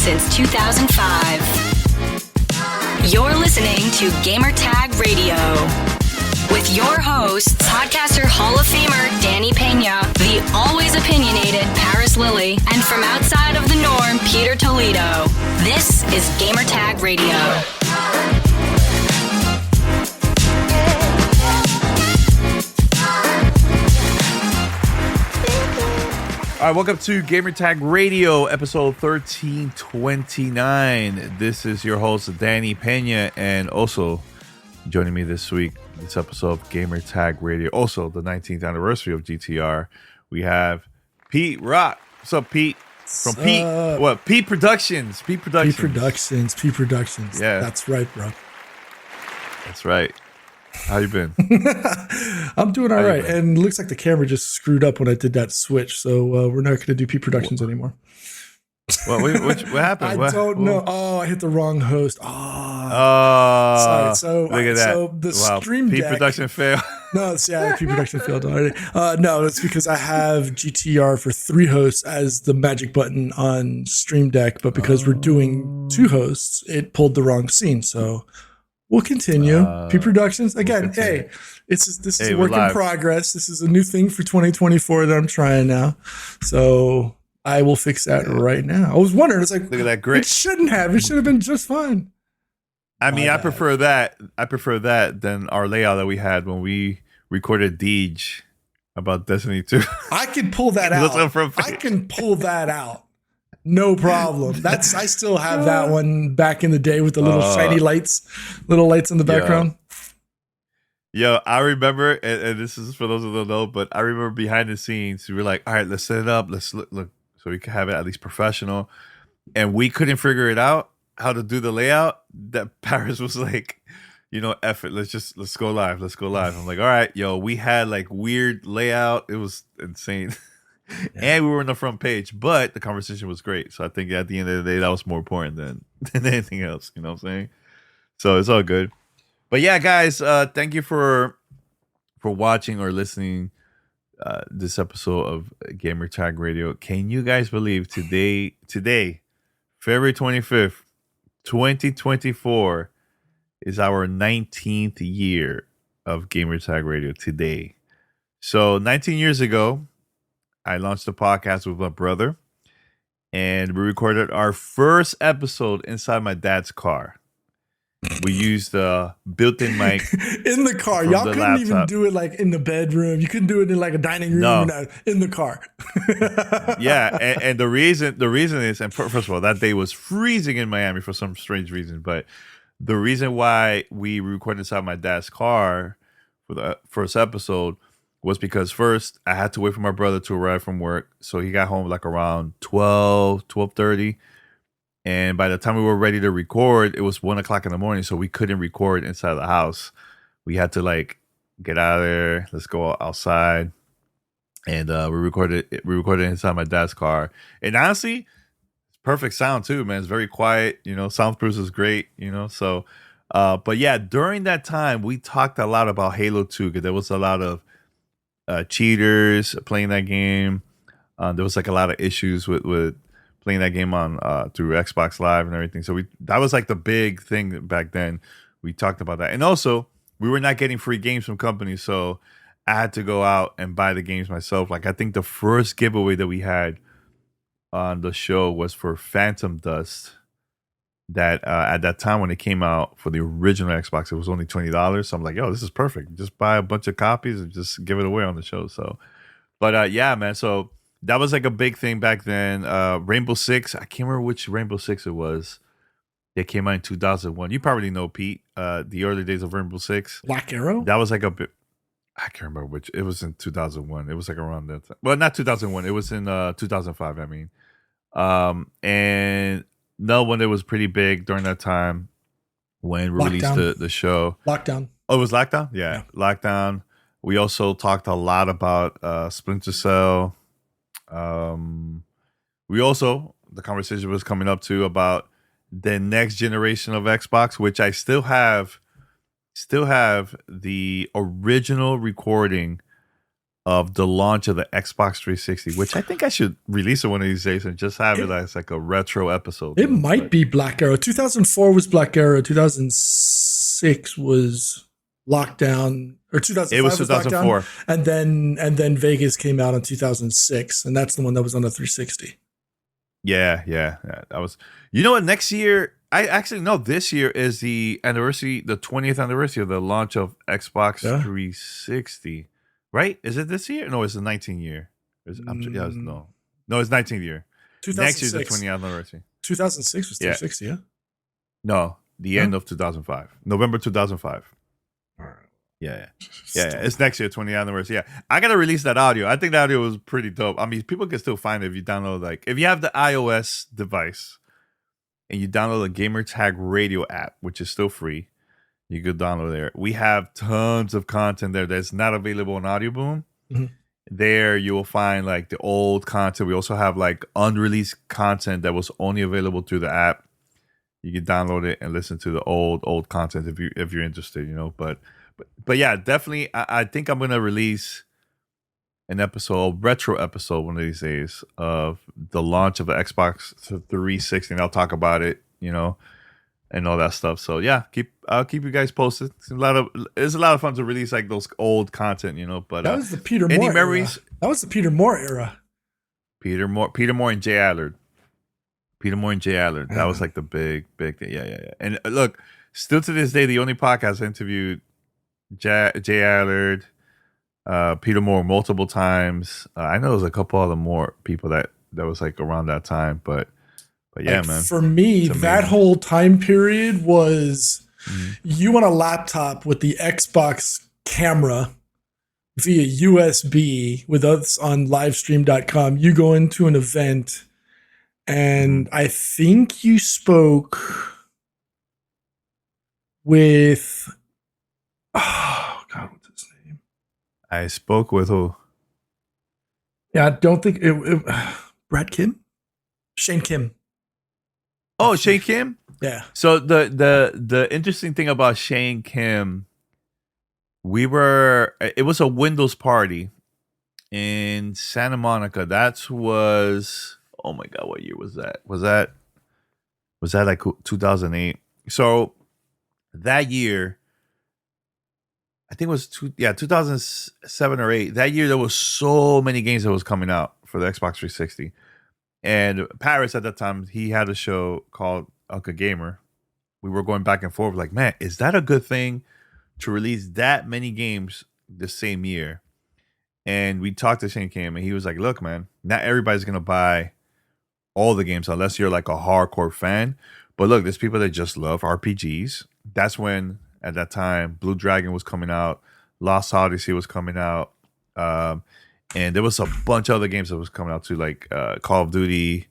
since 2005. You're listening to Gamertag Radio with your hosts, podcaster Hall of Famer Danny Peña, the always opinionated Paris Lily, and from outside of the norm, Peter Toledo. This is Gamertag Radio. All right, welcome to Gamertag Radio, episode 1329. This is your host, Danny Peña, and also joining me this week, this episode of Gamertag Radio, also the 19th anniversary of GTR, we have Pete Rock. What's up, Pete? From Pete Productions. Pete Productions. Yeah. That's right, bro. That's right. How you been? I'm doing all right. And it looks like the camera just screwed up when I did that switch. So we're not going to do P Productions anymore. What happened? I don't know. Oh, I hit the wrong host. Sorry. So, look at that. So the Stream Deck. P Production failed. No, P Production failed already. No, it's because I have GTR for 3 hosts as the magic button on Stream Deck. But because we're doing 2 hosts, it pulled the wrong scene. So we'll continue. P Productions again. Hey, this is a work in progress. This is a new thing for 2024 that I'm trying now. So I will fix that right now. I was wondering. It's like, look at that grit. It shouldn't have. It should have been just fine. I mean, I prefer that. I prefer that than our layout that we had when we recorded Deej about Destiny 2. I can pull that out. I can pull that out. No problem. I still have that one back in the day with the little shiny lights in the background. Yo, I remember, and this is for those who don't know, but I remember behind the scenes, we were like, all right, let's set it up. Let's look so we can have it at least professional. And we couldn't figure it out, how to do the layout. That Paris was like, F it. Let's go live. I'm like, all right, yo, we had like weird layout. It was insane. Yeah. And we were on the front page, but the conversation was great. So I think at the end of the day, that was more important than anything else. You know what I'm saying? So it's all good. But yeah, guys, thank you for watching or listening this episode of Gamertag Radio. Can you guys believe today, February 25th, 2024, is our 19th year of Gamertag Radio today. So 19 years ago, I launched a podcast with my brother, and we recorded our first episode inside my dad's car. We used a built-in mic in the car. Y'all couldn't laptop. Even do it like in the bedroom. You couldn't do it in like a dining room. No. In the car. Yeah, and the reason is, and first of all, that day was freezing in Miami for some strange reason. But the reason why we recorded inside my dad's car for the first episode was because first I had to wait for my brother to arrive from work. So he got home like around 12:30. And by the time we were ready to record, it was 1:00 in the morning. So we couldn't record inside the house. We had to like get out of there. Let's go outside. And we recorded inside my dad's car. And honestly, perfect sound too, man. It's very quiet. Soundproof is great, So, but yeah, during that time, we talked a lot about Halo 2 because there was a lot of cheaters playing that game. There was like a lot of issues with playing that game on through Xbox Live and everything. So that was like the big thing back then. We talked about that. And also, we were not getting free games from companies, so I had to go out and buy the games myself. Like, I think the first giveaway that we had on the show was for Phantom Dust. That at that time when it came out for the original Xbox, it was only $20. So I'm like, yo, this is perfect. Just buy a bunch of copies and just give it away on the show. So, but yeah, man. So that was like a big thing back then. Rainbow Six. I can't remember which Rainbow Six it was. It came out in 2001. You probably know, Pete, the early days of Rainbow Six. Black Arrow? That was like a bit. I can't remember which. It was in 2001. It was like around that time. Well, not 2001. It was in 2005, I mean. And another one that was pretty big during that time when we released the show. Lockdown. Oh, it was Lockdown? Yeah, Lockdown. We also talked a lot about Splinter Cell. We also, the conversation was coming up too about the next generation of Xbox, which I still have the original recording of the launch of the Xbox 360, which I think I should release it one of these days and just have it as like a retro episode. It might be Black Arrow. 2004 was Black Arrow. 2006 was Lockdown, or 2005 it was 2004. Lockdown, and then Vegas came out in 2006, and that's the one that was on the 360. Yeah. That was. You know what? Next year, I actually know this year is the anniversary, the 20th anniversary of the launch of Xbox 360. Right? Is it this year? No, it's the 19th year. No, it's 19th year. Next year's the 20th anniversary. 2006 was 360, yeah? No, the end of 2005. November 2005. All right. Yeah. It's next year, 20th anniversary. Yeah. I got to release that audio. I think the audio was pretty dope. I mean, people can still find it if you download, like, if you have the iOS device and you download the Gamertag Radio app, which is still free. You could download there. We have tons of content there that's not available on Audio Boom. Mm-hmm. There you will find like the old content. We also have like unreleased content that was only available through the app. You can download it and listen to the old content if you're interested, you know. But yeah, definitely. I think I'm gonna release an episode, retro episode, one of these days of the launch of the Xbox 360, and I'll talk about it, you know, and all that stuff. So yeah, I'll keep you guys posted. It's a lot of fun to release like those old content, you know. But that was the Peter Moore memories? Era. That was the Peter Moore era. Peter Moore and Jay Allard. That was like the big thing. Yeah. And look, still to this day, the only podcast I interviewed Jay Allard, Peter Moore multiple times. I know there's a couple other more people that was like around that time, but yeah, like, man. For me, that whole time period was you on a laptop with the Xbox camera via USB with us on livestream.com. You go into an event, and I think you spoke with, oh God, what's his name? I spoke with who? Yeah, I don't think it Brad Kim? Shane Kim. Oh, Shane Kim? Yeah. So the interesting thing about Shane Kim, it was a Windows party in Santa Monica. Oh my God, what year was that? Was that like 2008? So that year, I think it was 2007 or 8. That year there was so many games that was coming out for the Xbox 360. And Paris at that time, he had a show called Uncle Gamer. We were going back and forth like, man, is that a good thing to release that many games the same year? And we talked to Shane Kim, and he was like, look, man, not everybody's going to buy all the games unless you're like a hardcore fan. But look, there's people that just love RPGs. That's when, at that time, Blue Dragon was coming out. Lost Odyssey was coming out. And there was a bunch of other games that was coming out too, like Call of Duty.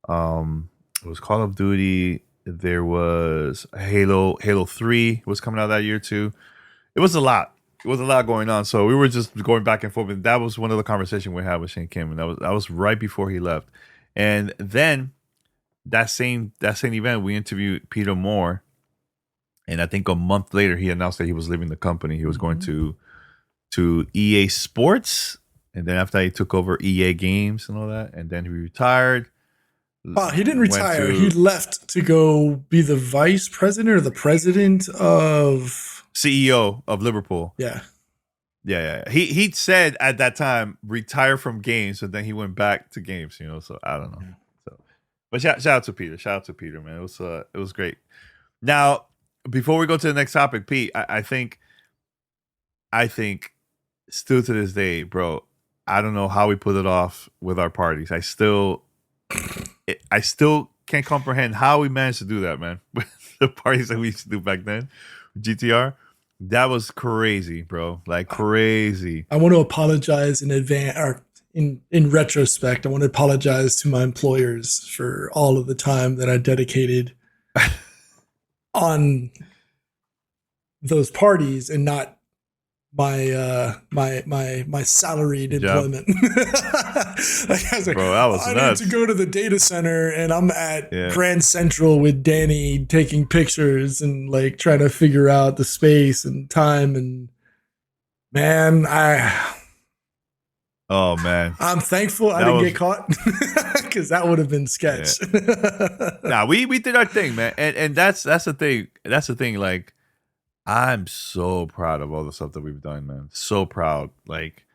It was Call of Duty. There was Halo 3 was coming out that year too. It was a lot. It was a lot going on. So we were just going back and forth. And that was one of the conversations we had with Shane Kim. And that was right before he left. And then that same event, we interviewed Peter Moore. And I think a month later, he announced that he was leaving the company. He was going to EA Sports. And then after he took over EA Games and all that, and then he retired. Oh, he didn't retire. He left to go be the vice president or the president of CEO of Liverpool. Yeah. He said at that time, retire from games, and then he went back to games. You know, so I don't know. So, but shout out to Peter. Shout out to Peter, man. It was great. Now, before we go to the next topic, Pete, I think still to this day, bro. I don't know how we put it off with our parties. I still can't comprehend how we managed to do that, man. With the parties that we used to do back then, GTR, that was crazy, bro. Like crazy. I want to apologize in advance, or in retrospect. I want to apologize to my employers for all of the time that I dedicated on those parties and not my salaried employment. Like I was like, bro, that was nuts. Need to go to the data center, and I'm at Grand Central with Danny taking pictures and like trying to figure out the space and time. And man, Oh man, I'm thankful I didn't get caught because that would have been sketch. Yeah. Nah, we did our thing, man, and that's the thing. That's the thing. Like, I'm so proud of all the stuff that we've done, man. So proud. Like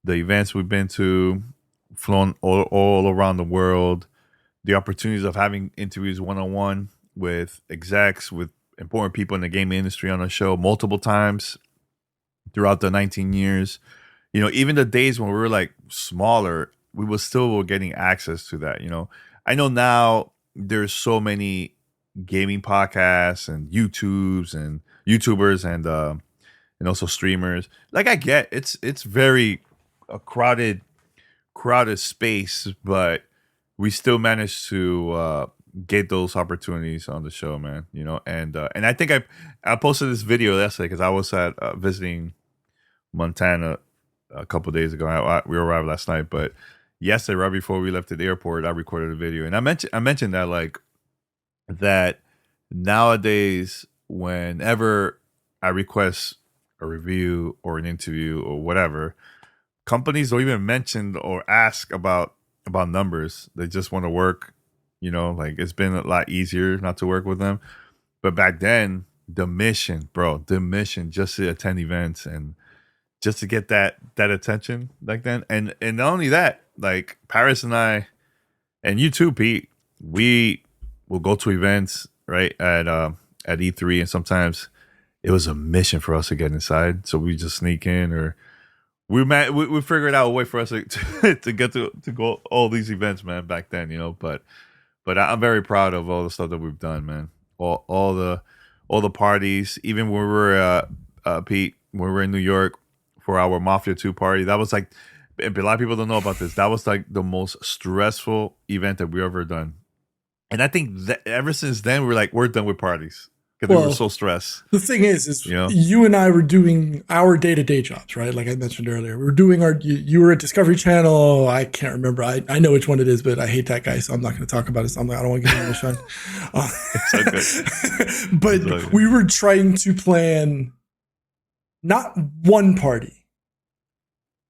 the events we've been to, flown all around the world, the opportunities of having interviews one-on-one with execs, with important people in the gaming industry on the show multiple times throughout the 19 years. You know, even the days when we were like smaller, we were still getting access to that. You know, I know now there's so many gaming podcasts and YouTubers and also streamers. Like I get it's very a crowded space, but we still managed to get those opportunities on the show, man. You know, and I think I posted this video yesterday because I was at visiting Montana a couple days ago. We arrived last night, but yesterday, right before we left at the airport, I recorded a video, and I mentioned that like that nowadays, whenever I request a review or an interview or whatever, companies don't even mention or ask about numbers. They just want to work. You know, like it's been a lot easier not to work with them. But back then, the mission, just to attend events and just to get that attention back then. And not only that, like Paris and I, and you too, Pete, we will go to events, right, at E3, and sometimes it was a mission for us to get inside. So we just sneak in, or we figured out a way for us to get to go all these events, man, back then, you know. But I'm very proud of all the stuff that we've done, man. All the parties, even when we were Pete, when we were in New York for our Mafia 2 party, that was like, a lot of people don't know about this, that was like the most stressful event that we ever done. And I think that ever since then, we're done with parties because we were so stressed. The thing is you and I were doing our day-to-day jobs, right? Like I mentioned earlier, we were doing you were at Discovery Channel. I can't remember. I know which one it is, but I hate that guy, so I'm not going to talk about it. So I don't want to get him shine. It's okay. But we were trying to plan not one party,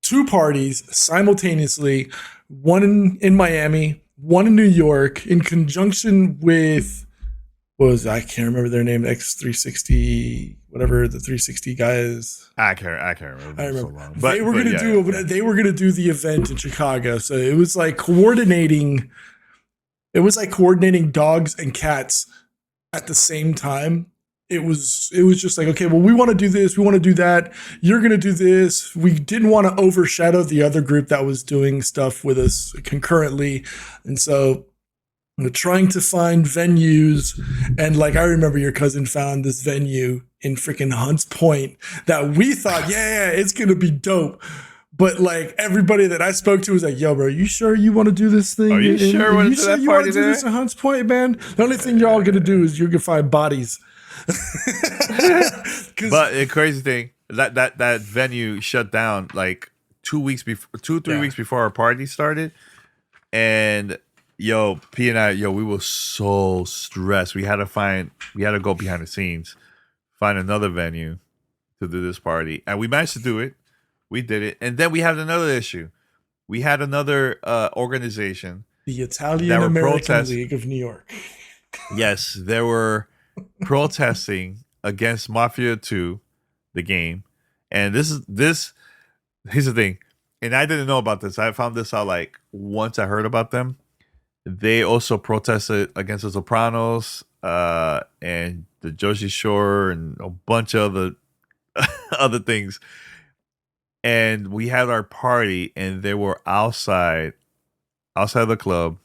2 parties simultaneously, one in Miami, one in New York, in conjunction with, I can't remember their name, X360, whatever the 360 guy is. I can't remember. I remember. So long. They were gonna do the event in Chicago, so it was like coordinating. It was like coordinating dogs and cats at the same time. It was just like, okay, well, we want to do this, we want to do that. You're going to do this. We didn't want to overshadow the other group that was doing stuff with us concurrently. And so we're trying to find venues. And like, I remember your cousin found this venue in freaking Hunts Point that we thought, yeah, it's going to be dope. But like everybody that I spoke to was like, yo, bro, you sure you want to do this thing? Are you sure you want to do this in Hunts Point, man? The only thing you're all going to do is you're going to find bodies. But the crazy thing, that venue shut down like 3 weeks before our party started. And yo, P and I, we were so stressed. We had to go behind the scenes, find another venue to do this party. And we managed to do it. We did it. And then we had another issue. We had another organization. The Italian American League of New York. Yes, there were protesting against Mafia 2, the game. And here's the thing. And I didn't know about this. I found this out like once I heard about them. They also protested against the Sopranos and the Jersey Shore and a bunch of other things. And we had our party, and they were outside the club.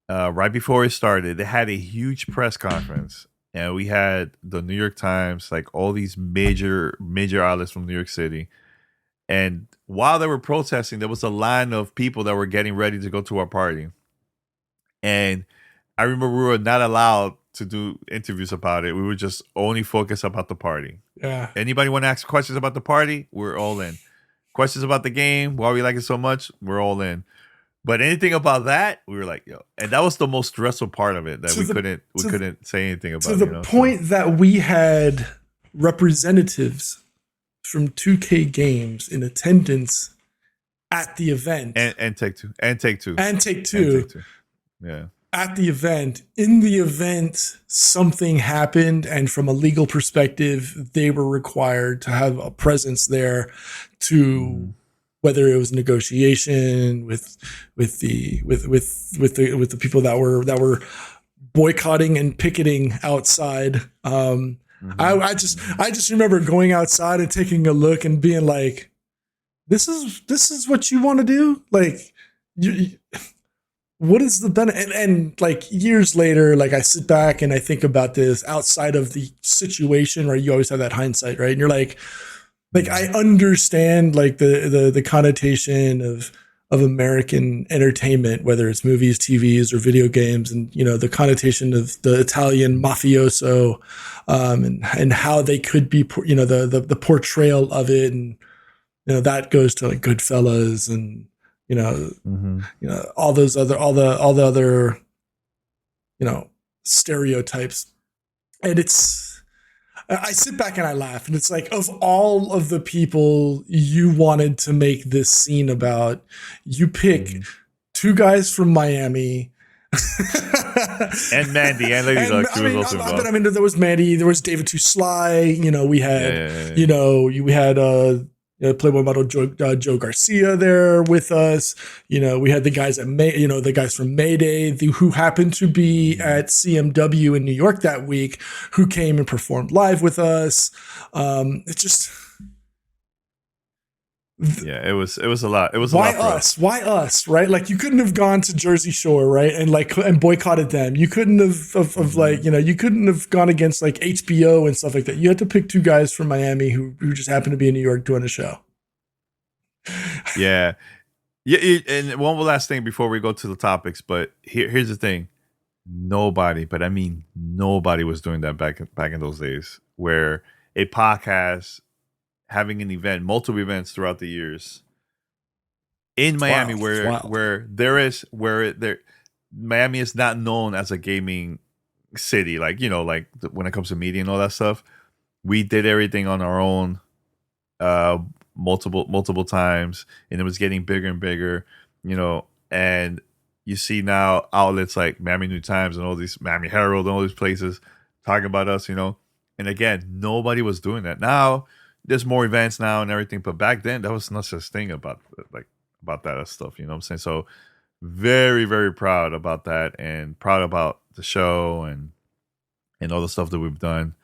Right before it started, they had a huge press conference, and we had the New York Times, like all these major outlets from New York City. And while they were protesting, there was a line of people that were getting ready to go to our party. And I remember we were not allowed to do interviews about it. We were just only focused about the party. Yeah. Anybody want to ask questions about the party? We're all in. Questions about the game, why we like it so much? We're all in. But anything about that, we were like, yo. And that was the most stressful part of it, that we couldn't say anything about. To the point that we had representatives from 2K Games in attendance at the event. And Take Two. And Take Two. Yeah. At the event. In the event, something happened, and from a legal perspective, they were required to have a presence there to whether it was negotiation with the people that were boycotting and picketing outside. I just remember going outside and taking a look and being like, this is what you want to do? Like, what is the benefit? And like years later, like I sit back and I think about this outside of the situation, right? You always have that hindsight, right? And you're like I understand like the connotation of American entertainment, whether it's movies, TVs, or video games, and the connotation of the Italian mafioso, and how they could be, the portrayal of it, and that goes to like Goodfellas and all the other stereotypes, and I sit back and I laugh, and it's like, of all of the people you wanted to make this scene about, you pick two guys from Miami. And Mandy and Lady Luck. There was Mandy, there was David Too Sly. We had, we had Playboy model Joe Garcia there with us. We had the guys the guys from Mayday who happened to be at CMW in New York that week, who came and performed live with us. It's just, it was a lot. It was why a lot. Us? Why us? Right? Like, you couldn't have gone to Jersey Shore, right? And boycotted them. You couldn't have you couldn't have gone against like HBO and stuff like that. You had to pick two guys from Miami who just happened to be in New York doing a show. Yeah. And one last thing before we go to the topics, but here's the thing. Nobody was doing that back in those days, where a podcast having an event, multiple events throughout the years in Miami, Miami is not known as a gaming city, like when it comes to media and all that stuff. We did everything on our own, multiple times, and it was getting bigger and bigger, and you see now outlets like Miami New Times and all these, Miami Herald and all these places talking about us, and again, nobody was doing that. Now there's more events now and everything, but back then that was not such a thing about that stuff. You know what I'm saying? So very, very proud about that, and proud about the show and all the stuff that we've done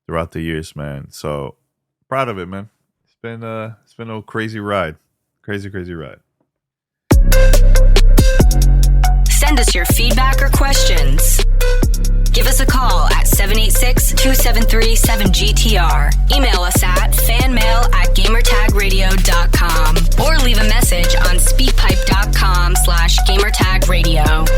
throughout the years, man. So proud of it, man. It's been a crazy ride. Crazy ride. Send us your feedback or questions. Give us a call at 786-273-7GTR. Email us at fanmail@gamertagradio.com or leave a message on speakpipe.com/gamertagradio.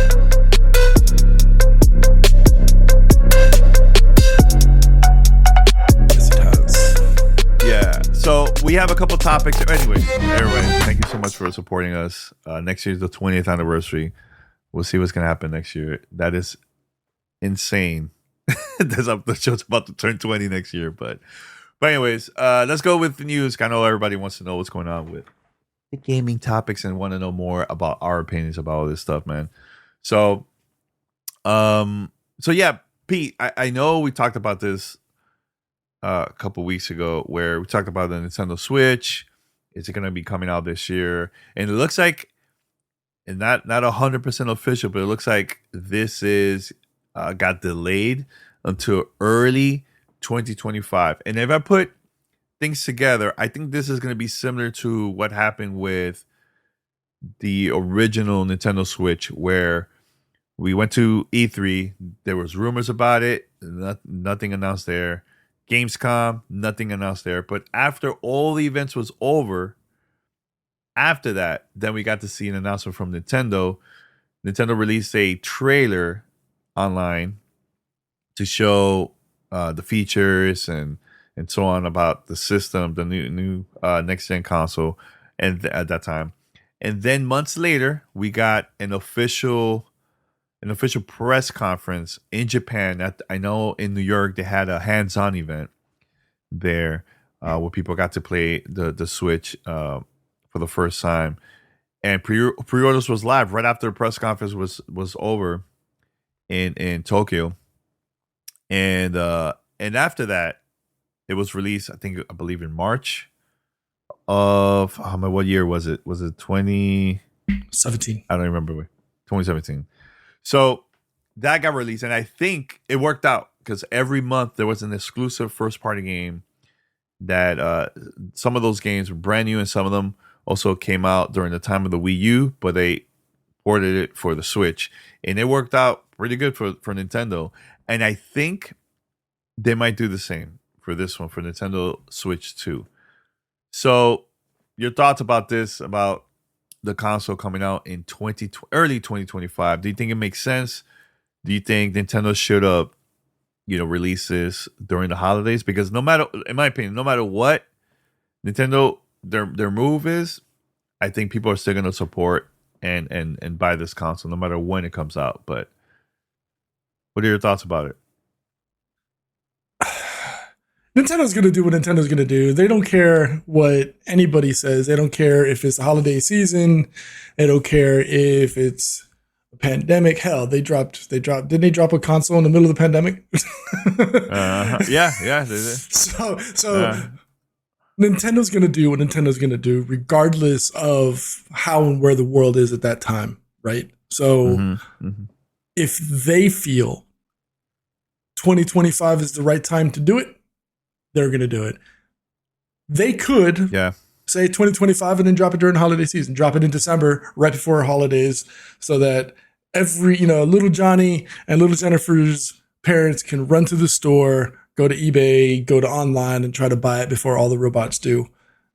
Yeah, so we have a couple topics. Anyway, everybody, thank you so much for supporting us. Next year is the 20th anniversary. We'll see what's going to happen next year. That is insane. The show's about to turn 20 next year. But anyways, let's go with the news. I know everybody wants to know what's going on with the gaming topics and want to know more about our opinions about all this stuff, man. So yeah, Pete, I know we talked about this a couple weeks ago, where we talked about the Nintendo Switch. Is it going to be coming out this year? And it looks like, and not 100% official, but it looks like this is got delayed until early 2025. And if I put things together, I think this is going to be similar to what happened with the original Nintendo Switch, where we went to E3, there was rumors about it, nothing announced there. Gamescom, nothing announced there. But after all the events was over, after that, then we got to see an announcement from Nintendo. Nintendo released a trailer online to show the features and so on about the system, the new next gen console, and at that time. And then months later, we got an official press conference in Japan. I know in New York they had a hands-on event there where people got to play the Switch for the first time. and pre-orders was live right after the press conference was over in Tokyo, and after that, it was released. I believe in March of what year was it? Was it 2017? I don't remember. 2017. So that got released, and I think it worked out because every month there was an exclusive first-party game that some of those games were brand new, and some of them also came out during the time of the Wii U, but they ported it for the Switch, and it worked out pretty good for Nintendo. And I think they might do the same for this one, for Nintendo Switch 2. So your thoughts about this, about the console coming out in early 2025? Do you think it makes sense? Do you think Nintendo should have, release this during the holidays? Because in my opinion, no matter what Nintendo their move is, I think people are still going to support and buy this console no matter when it comes out. But what are your thoughts about it? Nintendo's going to do what Nintendo's going to do. They don't care what anybody says. They don't care if it's the holiday season. They don't care if it's a pandemic. Hell, didn't they drop a console in the middle of the pandemic? Yeah, they did. So Nintendo's going to do what Nintendo's going to do, regardless of how and where the world is at that time, right? So if they feel 2025 is the right time to do it, they're going to do it. They could say 2025 and then drop it during the holiday season, drop it in December right before holidays, so that every, little Johnny and little Jennifer's parents can run to the store, go to eBay, go to online, and try to buy it before all the robots do.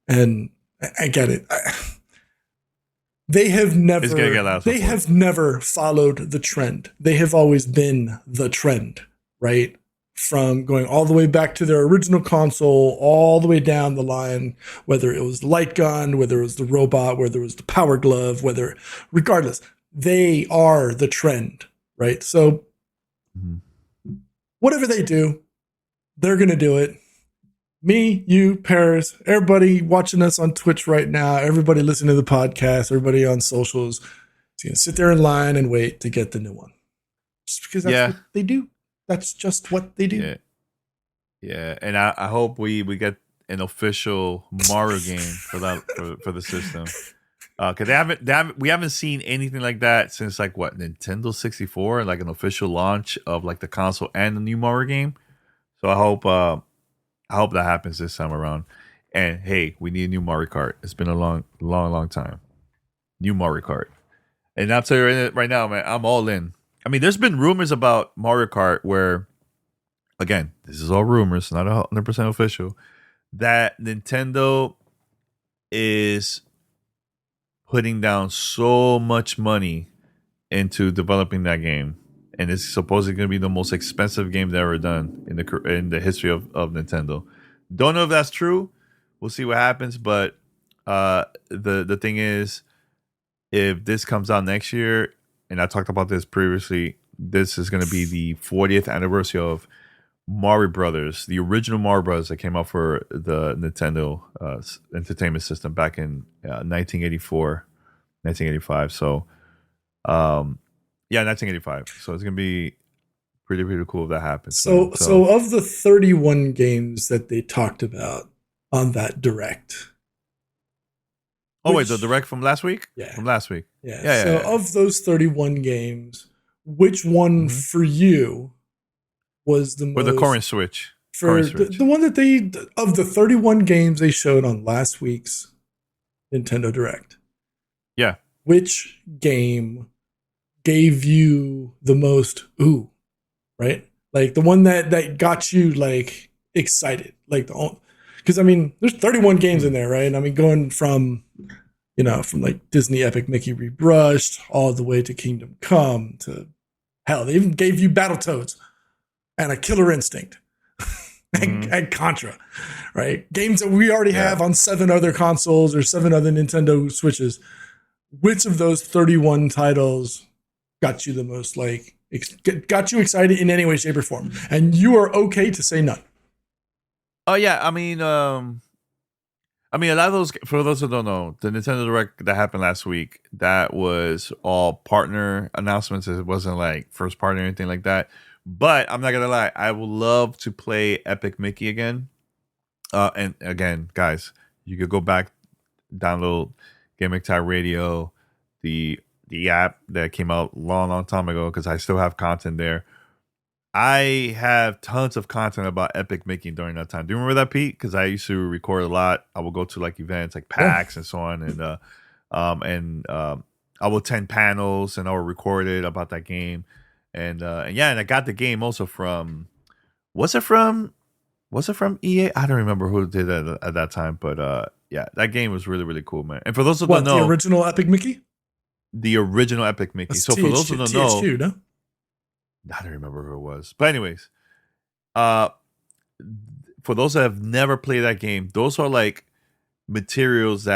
And I get it. They have never followed the trend. They have always been the trend, right? From going all the way back to their original console, all the way down the line, whether it was the light gun, whether it was the robot, whether it was the power glove, regardless, they are the trend, right? So whatever they do, they're going to do it. Me, you, Paris, everybody watching us on Twitch right now, everybody listening to the podcast, everybody on socials, is going to sit there in line and wait to get the new one. Just because that's what they do. That's just what they do. Yeah. And I hope we get an official Mario game for the system. Because we haven't seen anything like that since Nintendo 64, like an official launch of like the console and the new Mario game. So I hope that happens this time around. And hey, we need a new Mario Kart. It's been a long time. New Mario Kart. And I'll tell you right now, man, I'm all in. I mean, there's been rumors about Mario Kart where, again, this is all rumors, not 100% official, that Nintendo is putting down so much money into developing that game, and it's supposedly going to be the most expensive game they've ever done in the history of Nintendo. Don't know if that's true. We'll see what happens, but the thing is, if this comes out next year, and I talked about this previously, this is going to be the 40th anniversary of Mario Brothers, the original Mario Brothers that came out for the Nintendo Entertainment System back in 1985. So, 1985. So it's going to be pretty cool if that happens. So of the 31 games that they talked about on that Direct. Oh, wait, the Direct from last week? Yeah. From last week. Yeah. So of those 31 games, which one for you was the most... Or the current Switch. The one that of the 31 games they showed on last week's Nintendo Direct. Yeah. Which game gave you the most right? Like the one that got you like excited. Because I mean, there's 31 games in there, right? I mean, going from like Disney Epic Mickey Rebrushed all the way to Kingdom Come to hell, they even gave you Battletoads and a Killer Instinct and Contra, right? Games that we already have on 7 other consoles or 7 other Nintendo Switches. Which of those 31 titles got you the most, got you excited in any way, shape, or form? And you are okay to say none. Oh, yeah. I mean, I mean, a lot of those, for those who don't know, the Nintendo Direct that happened last week, that was all partner announcements. It wasn't like first party or anything like that. But I'm not going to lie, I would love to play Epic Mickey again. And again, guys, you could go back, download Gamertag Radio, the app that came out long time ago, because I still have content there. I have tons of content about Epic Mickey during that time. Do you remember that, Pete? Because I used to record a lot. I would go to like events like PAX and so on, and I would attend panels and I would record it about that game. And I got the game also from was it from EA? I don't remember who did it at that time, but yeah, that game was really, really cool, man. And for those who don't know, the original Epic Mickey? The original Epic Mickey. That's so for those who don't know, THQ, no? I don't remember who it was. But anyways, for those that have never played that game, those are like materials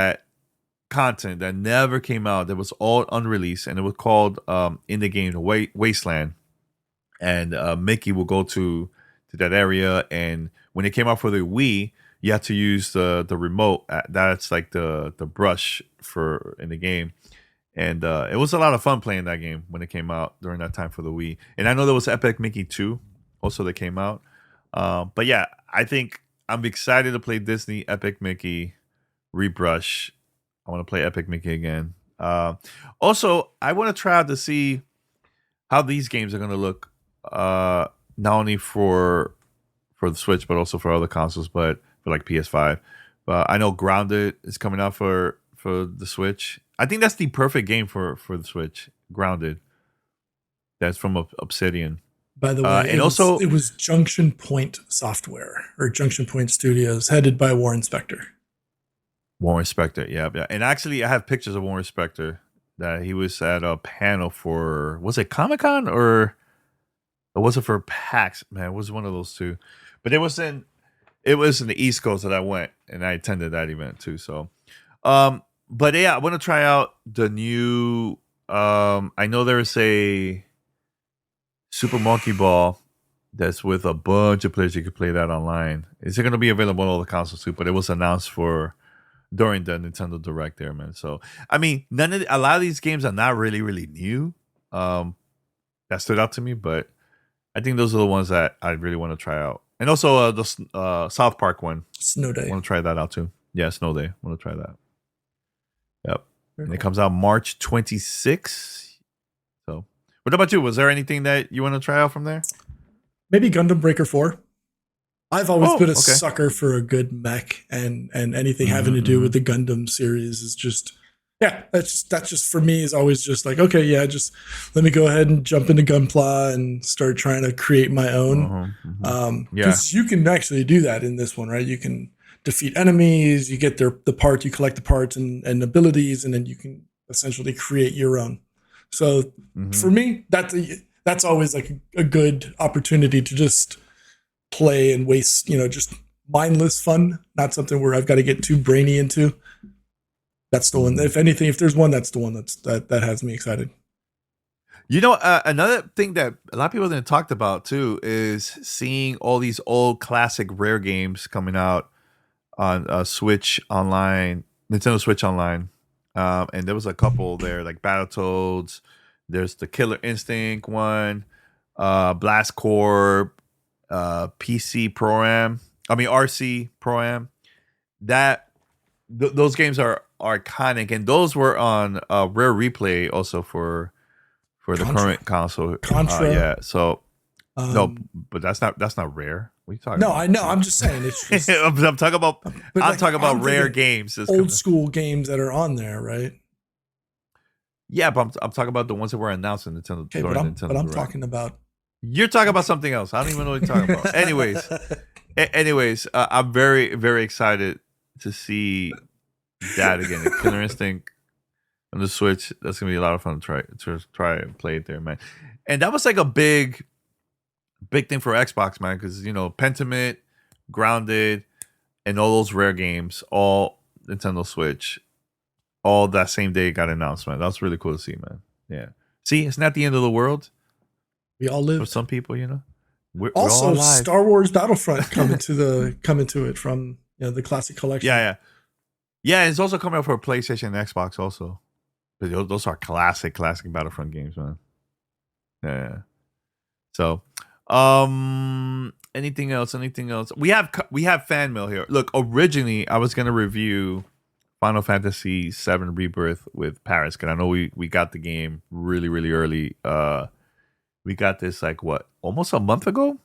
content that never came out, that was all unreleased, and it was called in the game the Wasteland. And Mickey will go to that area, and when it came out for the Wii, you had to use the remote. That's like the brush for in the game. And it was a lot of fun playing that game when it came out during that time for the Wii. And I know there was Epic Mickey 2 also that came out. But yeah, I think I'm excited to play Disney Epic Mickey Rebrush. I want to play Epic Mickey again. Also, I want to try out to see how these games are going to look, not only for the Switch, but also for other consoles, but for like PS5. I know Grounded is coming out for the Switch. I think that's the perfect game for the Switch. Grounded. That's from Obsidian. By the way, it was Junction Point Software or Junction Point Studios, headed by Warren Spector. Warren Spector, yeah. And actually, I have pictures of Warren Spector that he was at a panel for. Was it Comic-Con or was it for PAX? Man, it was one of those two. But it was in the East Coast that I went, and I attended that event too. So, but yeah, I want to try out the new. I know there's a Super Monkey Ball that's with a bunch of players. You could play that online. It's going to be available on all the consoles too, but it was announced during the Nintendo Direct there, man. So, I mean, a lot of these games are not really, really new. That stood out to me, but I think those are the ones that I really want to try out. And also the South Park one. Snow Day. I want to try that out too. Yeah, Snow Day. I want to try that. Yep. And it comes out March 26th. So, what about you? Was there anything that you want to try out from there? Maybe Gundam Breaker 4. I've always been a sucker for a good mech, and anything having to do with the Gundam series is just, that's just for me is always just like, okay, yeah, just let me go ahead and jump into Gunpla and start trying to create my own. Because you can actually do that in this one, right? You can defeat enemies, you get the parts, you collect the parts and abilities, and then you can essentially create your own. So for me, that's always like a good opportunity to just play and waste, just mindless fun, not something where I've got to get too brainy into. That's the one. If anything, if there's one, that's the one that has me excited. Another thing that a lot of people didn't talk about too is seeing all these old classic rare games coming out on Switch Online, Nintendo Switch Online. And there was a couple there, like Battletoads. There's the Killer Instinct one, Blast Corps, RC Pro-Am. Those games are iconic, and those were on Rare Replay also for the current console. Contra. So no, but that's not Rare. What are you talking about? I know. I'm just saying. It's just, I'm talking about rare games. Old school games that are on there, right? Yeah, but I'm talking about the ones that were announced in Nintendo. Okay, but I'm talking about. You're talking about something else. I don't even know what you're talking about. Anyways, I'm very, very excited to see that again. The Killer Instinct on the Switch. That's gonna be a lot of fun to try and play it there, man. And that was like a big thing for Xbox, man, because Pentiment, Grounded, and all those rare games, all Nintendo Switch, all that same day got announced, man. That was really cool to see, man. Yeah. See, it's not the end of the world. We all live. For some people, we're also all alive. Star Wars Battlefront coming to it from the classic collection. Yeah. Yeah, it's also coming out for PlayStation and Xbox also. But those are classic Battlefront games, man. Yeah. So, anything else? We have fan mail here. Look, originally I was gonna review Final Fantasy VII Rebirth with Paris, because I know we got the game really, really early. We got this like what, almost a month ago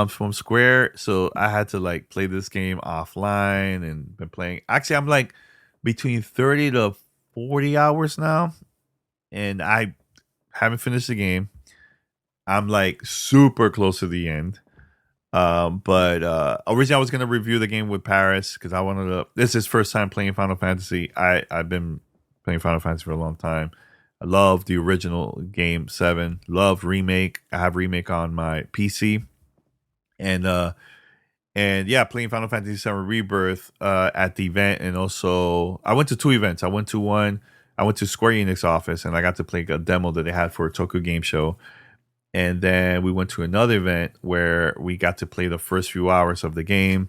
from Square. So I had to like play this game offline and been playing. Actually, I'm like between 30 to 40 hours now, and I haven't finished the game. I'm like super close to the end. But originally I was gonna review the game with Paris because I wanted to. This is his first time playing Final Fantasy. I've been playing Final Fantasy for a long time. I love the original game 7. Love remake. I have remake on my PC, and yeah, playing Final Fantasy VII Rebirth at the event, and also I went to 2 events. I went to Square Enix office, and I got to play a demo that they had for a Tokyo Game Show. And then we went to another event where we got to play the first few hours of the game.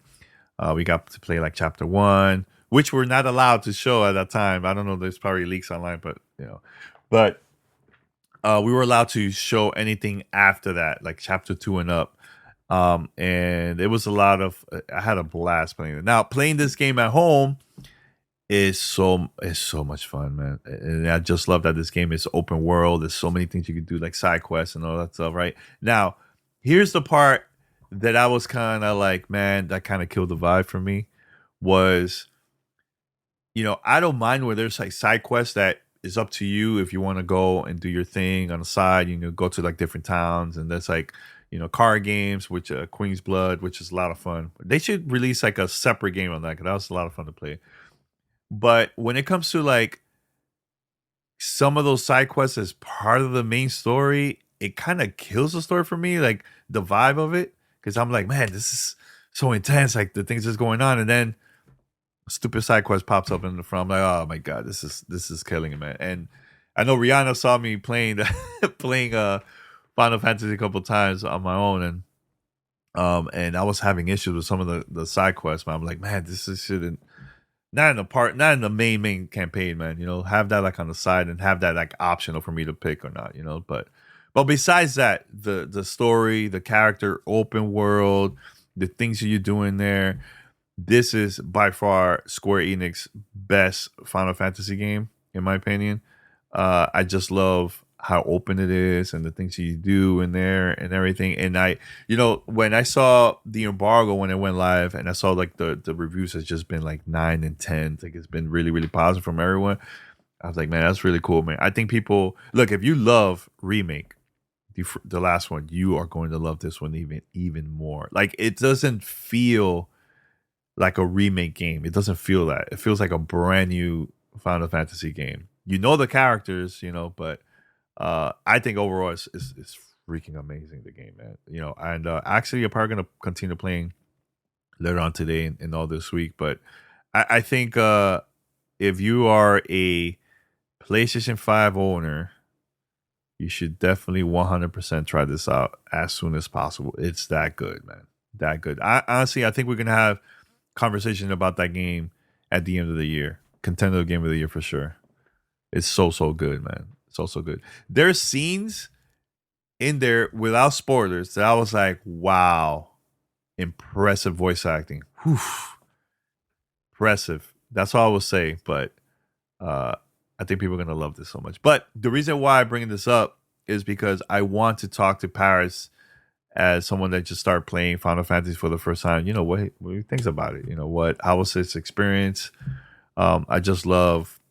We got to play like chapter 1, which we're not allowed to show at that time. I don't know. There's probably leaks online, but we were allowed to show anything after that, like chapter 2 and up. And it was I had a blast playing it. Now playing this game at home is so much fun, man. And I just love that this game is open world. There's so many things you can do, like side quests and all that stuff, right? Now, here's the part that I was kind of like, man, that kind of killed the vibe for me was, I don't mind where there's like side quests that is up to you if you want to go and do your thing on the side. You can go to like different towns, and there's like, card games, which Queen's Blood, which is a lot of fun. They should release like a separate game on that, because that was a lot of fun to play. But when it comes to like some of those side quests as part of the main story, it kind of kills the story for me, like the vibe of it. Because I'm like, man, this is so intense, like the things that's going on, and then a stupid side quest pops up in the front. I'm like, oh my god, this is killing it, man. And I know Rihanna saw me playing Final Fantasy a couple times on my own, and I was having issues with some of the side quests, man. I'm like, man, this shouldn't. Not in the main campaign, man. Have that like on the side, and have that like optional for me to pick or not. But besides that, the story, the character, open world, the things that you're doing there, this is by far Square Enix best Final Fantasy game, in my opinion. I just love how open it is and the things you do in there and everything. And when I saw the embargo when it went live, and I saw like the reviews has just been like 9 and 10, like it's been really, really positive from everyone. I was like, man, that's really cool, man. I think people look, if you love remake, the last one, you are going to love this one even more. Like, it doesn't feel like a remake game. It doesn't feel that. It feels like a brand new Final Fantasy game. The characters, but I think overall it's freaking amazing, the game, man. And actually I'm probably gonna continue playing later on today and all this week. But I think if you are a PlayStation 5 owner, you should definitely 100% try this out as soon as possible. It's that good, man. That good. I think we're gonna have conversation about that game at the end of the year. Contender Game of the Year for sure. It's so good, man. So good. There's scenes in there without spoilers that I was like, wow, impressive voice acting. Whew. Impressive. That's all I will say. But I think people are going to love this so much. But the reason why I'm bringing this up is because I want to talk to Paris as someone that just started playing Final Fantasy for the first time. What he thinks about it. How was his experience? I just love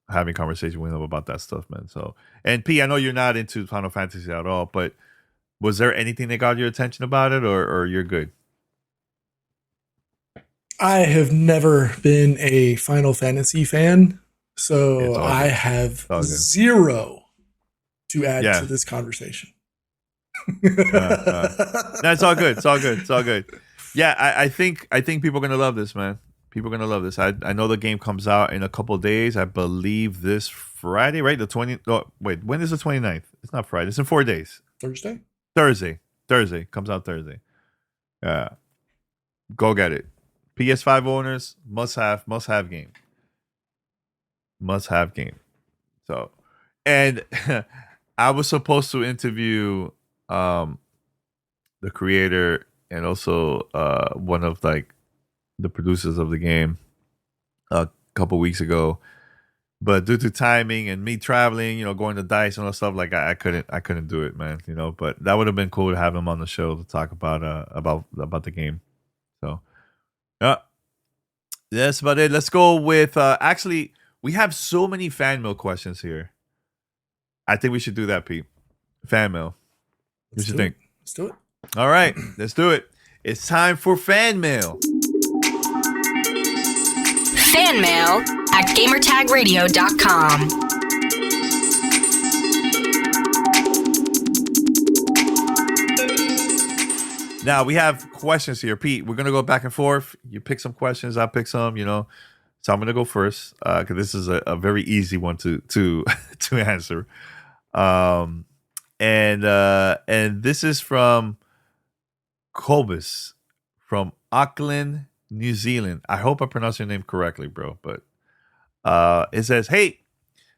having conversation with him about that stuff, man. So, and P, I know you're not into Final Fantasy at all, but was there anything that got your attention about it, or you're good? I have never been a Final Fantasy fan, so I have zero to add to this conversation. No, it's all good. It's all good. Yeah, I think people are gonna love this, man. People are going to love this. I know the game comes out in a couple of days. I believe this Friday, right? The 20th. Oh, wait, when is the 29th? It's not Friday. It's in 4 days. Thursday. Comes out Thursday. Go get it. PS5 owners, must have game. Must have game. So, and I was supposed to interview the creator and also one of like the producers of the game a couple weeks ago, but due to timing and me traveling, going to DICE and all that stuff, like I couldn't do it, man. But that would have been cool to have him on the show to talk about the game. So, yeah, that's about it. Let's go with actually, we have so many fan mail questions here. I think we should do that, Pete. Fan mail. What you think? Let's do it. All right, let's do it. It's time for fan mail. Fan mail at gamertagradio.com. Now we have questions here, Pete. We're gonna go back and forth. You pick some questions, I pick some. So I'm gonna go first because this is a very easy one to answer. And this is from Kobus from Auckland, New Zealand. I hope I pronounced your name correctly, bro. But it says, "Hey,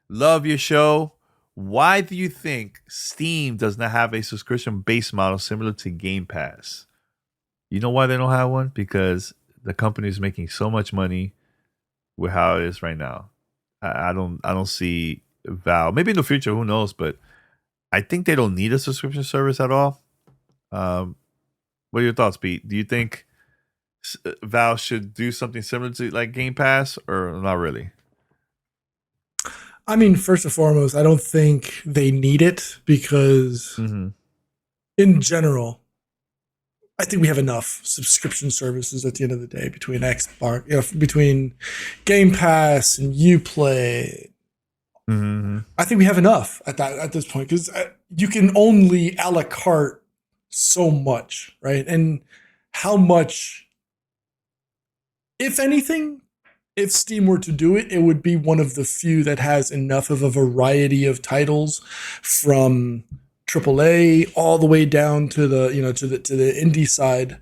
love your show. Why do you think Steam does not have a subscription-based model similar to Game Pass?" You know why they don't have one? Because the company is making so much money with how it is right now. I don't see Valve. Maybe in the future, who knows? But I think they don't need a subscription service at all. What are your thoughts, Pete? Do you think Valve should do something similar to like Game Pass, or not really? I mean, first and foremost, I don't think they need it because in general, I think we have enough subscription services at the end of the day between Xbox, between Game Pass and Uplay. I think we have enough at this point because you can only a la carte so much, right? And how much, if anything, if Steam were to do it, it would be one of the few that has enough of a variety of titles from AAA all the way down to the to the indie side.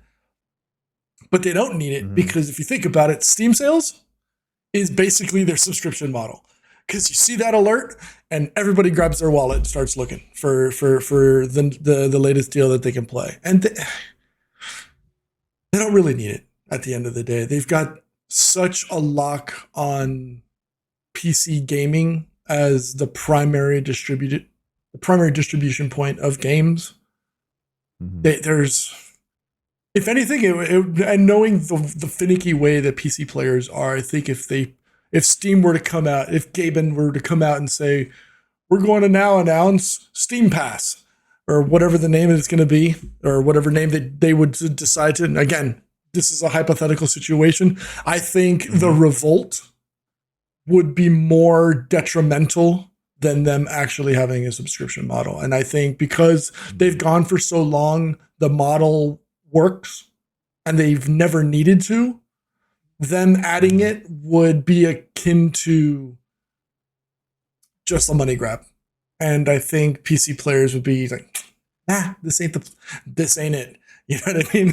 But they don't need it because if you think about it, Steam sales is basically their subscription model. Because you see that alert and everybody grabs their wallet and starts looking for the latest deal that they can play. And they don't really need it at the end of the day. They've got such a lock on PC gaming as the primary distribution point of games. There's, if anything, and knowing the finicky way that PC players are, I think if Steam were to come out, if Gaben were to come out and say, we're going to now announce Steam Pass, or whatever the name is going to be, or whatever name that they would decide to, and again, this is a hypothetical situation, I think the revolt would be more detrimental than them actually having a subscription model. And I think because they've gone for so long, the model works, and they've never needed to, them adding it would be akin to just a money grab. And I think PC players would be like, this ain't it. You know what I mean?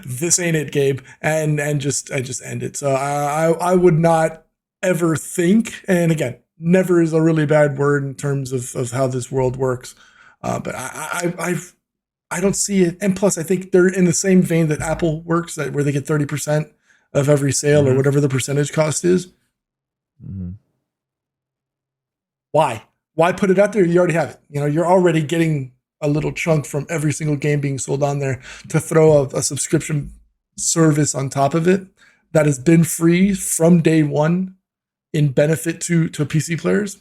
This ain't it, Gabe. And just end it. So I would not ever think, and again, never is a really bad word in terms of how this world works. But I don't see it. And plus, I think they're in the same vein that Apple works, where they get 30% of every sale or whatever the percentage cost is. Why put it out there? You already have it. You're already getting a little chunk from every single game being sold on there. To throw a subscription service on top of it that has been free from day one in benefit to PC players,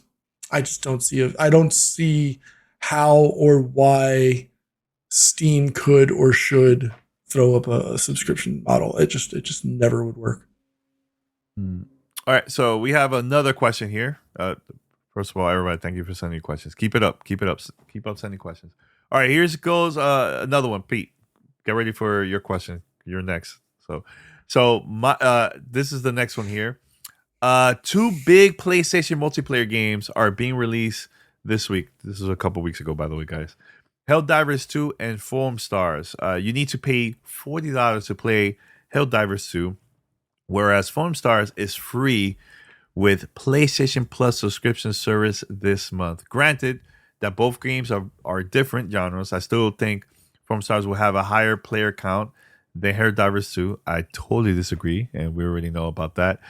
I just don't see I don't see how or why Steam could or should throw up a subscription model. It just never would work. All right, so we have another question here. First of all, everybody, thank you for sending questions. Keep it up sending questions. All right, here's goes another one. Pete, get ready for your question. You're next. So my this is the next one here. 2 big PlayStation multiplayer games are being released this week. This is a couple weeks ago, by the way, guys. Helldivers 2 and Foam Stars. You need to pay $40 to play Helldivers 2, whereas Foam Stars is free with PlayStation Plus subscription service this month. Granted that both games are different genres, I still think Foam Stars will have a higher player count than Helldivers 2. I totally disagree, and we already know about that.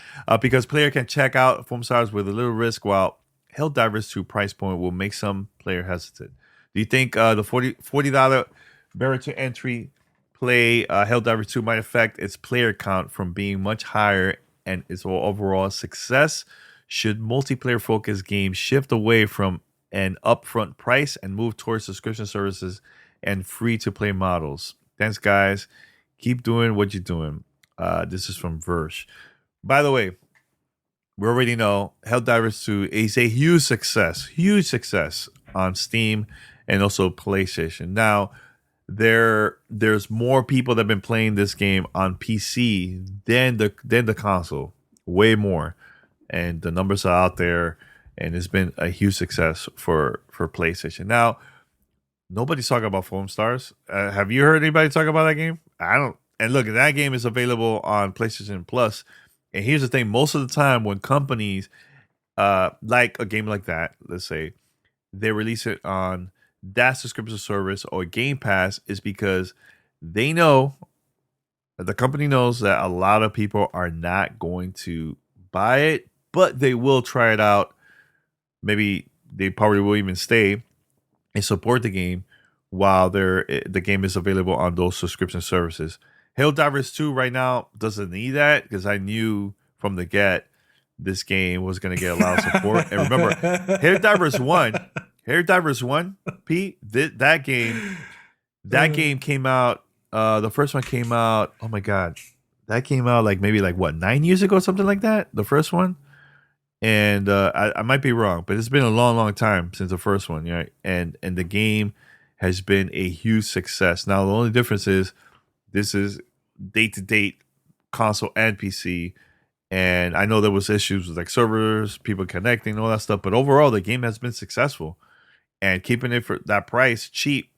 Because player can check out Foam Stars with a little risk, while Helldivers 2 price point will make some player hesitant. Do you think the $40 barrier to entry play Helldivers 2 might affect its player count from being much higher and its overall success? Should multiplayer-focused games shift away from an upfront price and move towards subscription services and free-to-play models? Thanks, guys. Keep doing what you're doing. This is from Verge. By the way, we already know Helldivers 2 is a huge success on Steam and also PlayStation. Now, there's more people that have been playing this game on PC than the console, way more, and the numbers are out there, and it's been a huge success for PlayStation. Now, nobody's talking about Foam Stars. Have you heard anybody talk about that game? I don't. And look, that game is available on PlayStation Plus. And here's the thing: most of the time, when companies like a game like that, let's say, they release it on that subscription service or Game Pass, is because they know, the company knows that a lot of people are not going to buy it, but they will try it out. Maybe they probably will even stay and support the game while the game is available on those subscription services. Helldivers 2 right now doesn't need that, because I knew from the get this game was going to get a lot of support. And remember, Helldivers 1, Pete, that game came out, the first one came out, oh my God, that came out maybe 9 years ago, something like that, the first one. And I might be wrong, but it's been a long time since the first one, right? And the game has been a huge success. Now, the only difference is this is date-to-date console and PC. And I know there was issues with servers, people connecting, all that stuff. But overall, the game has been successful. And keeping it for that price, cheap,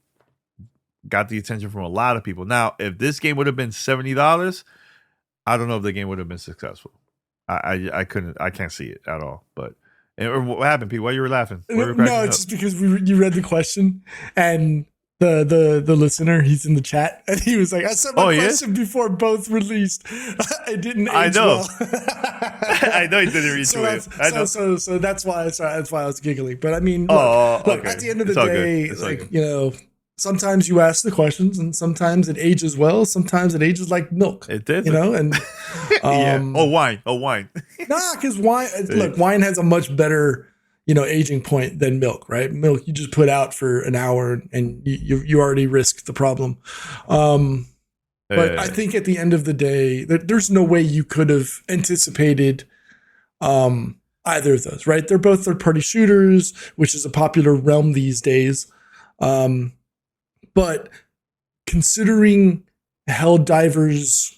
got the attention from a lot of people. Now, if this game would have been $70, I don't know if the game would have been successful. I can't see it at all. But what happened, Pete? Why you were laughing? No, it's just because you read the question, and the listener, he's in the chat, and he was like, "I said my question before both released. I didn't age well." I know he didn't read to it. So that's why I was giggling. But I mean, look, okay. At the end of the day, sometimes you ask the questions, and sometimes it ages well. Sometimes it ages like milk. It did, and yeah. Wine. Nah, because wine. Look, wine has a much better aging point than milk, right? Milk you just put out for an hour and you already risked the problem. But I think at the end of the day, there's no way you could have anticipated either of those, right? They're both third-party shooters, which is a popular realm these days. But considering Helldivers'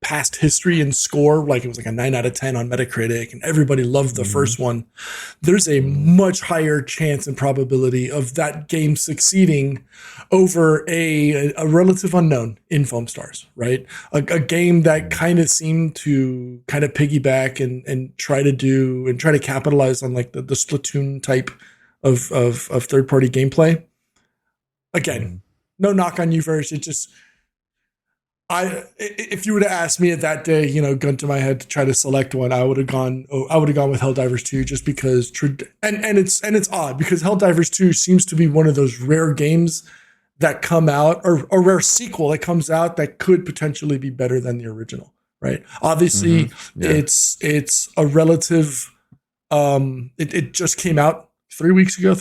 past history and score, it was a 9 out of 10 on Metacritic, and everybody loved the first one, there's a much higher chance and probability of that game succeeding over a relative unknown in Foam Stars, right? A game that kind of seemed to piggyback and try to capitalize on the Splatoon type of third-party gameplay. Again, no knock on you, Verge. It just, if you would have asked me at that day, gun to my head to try to select one, I would have gone with Helldivers 2, just because and it's odd because Helldivers 2 seems to be one of those rare games that come out, or a rare sequel that comes out that could potentially be better than the original, right? Obviously, it's a relative. It just came out 4 weeks ago.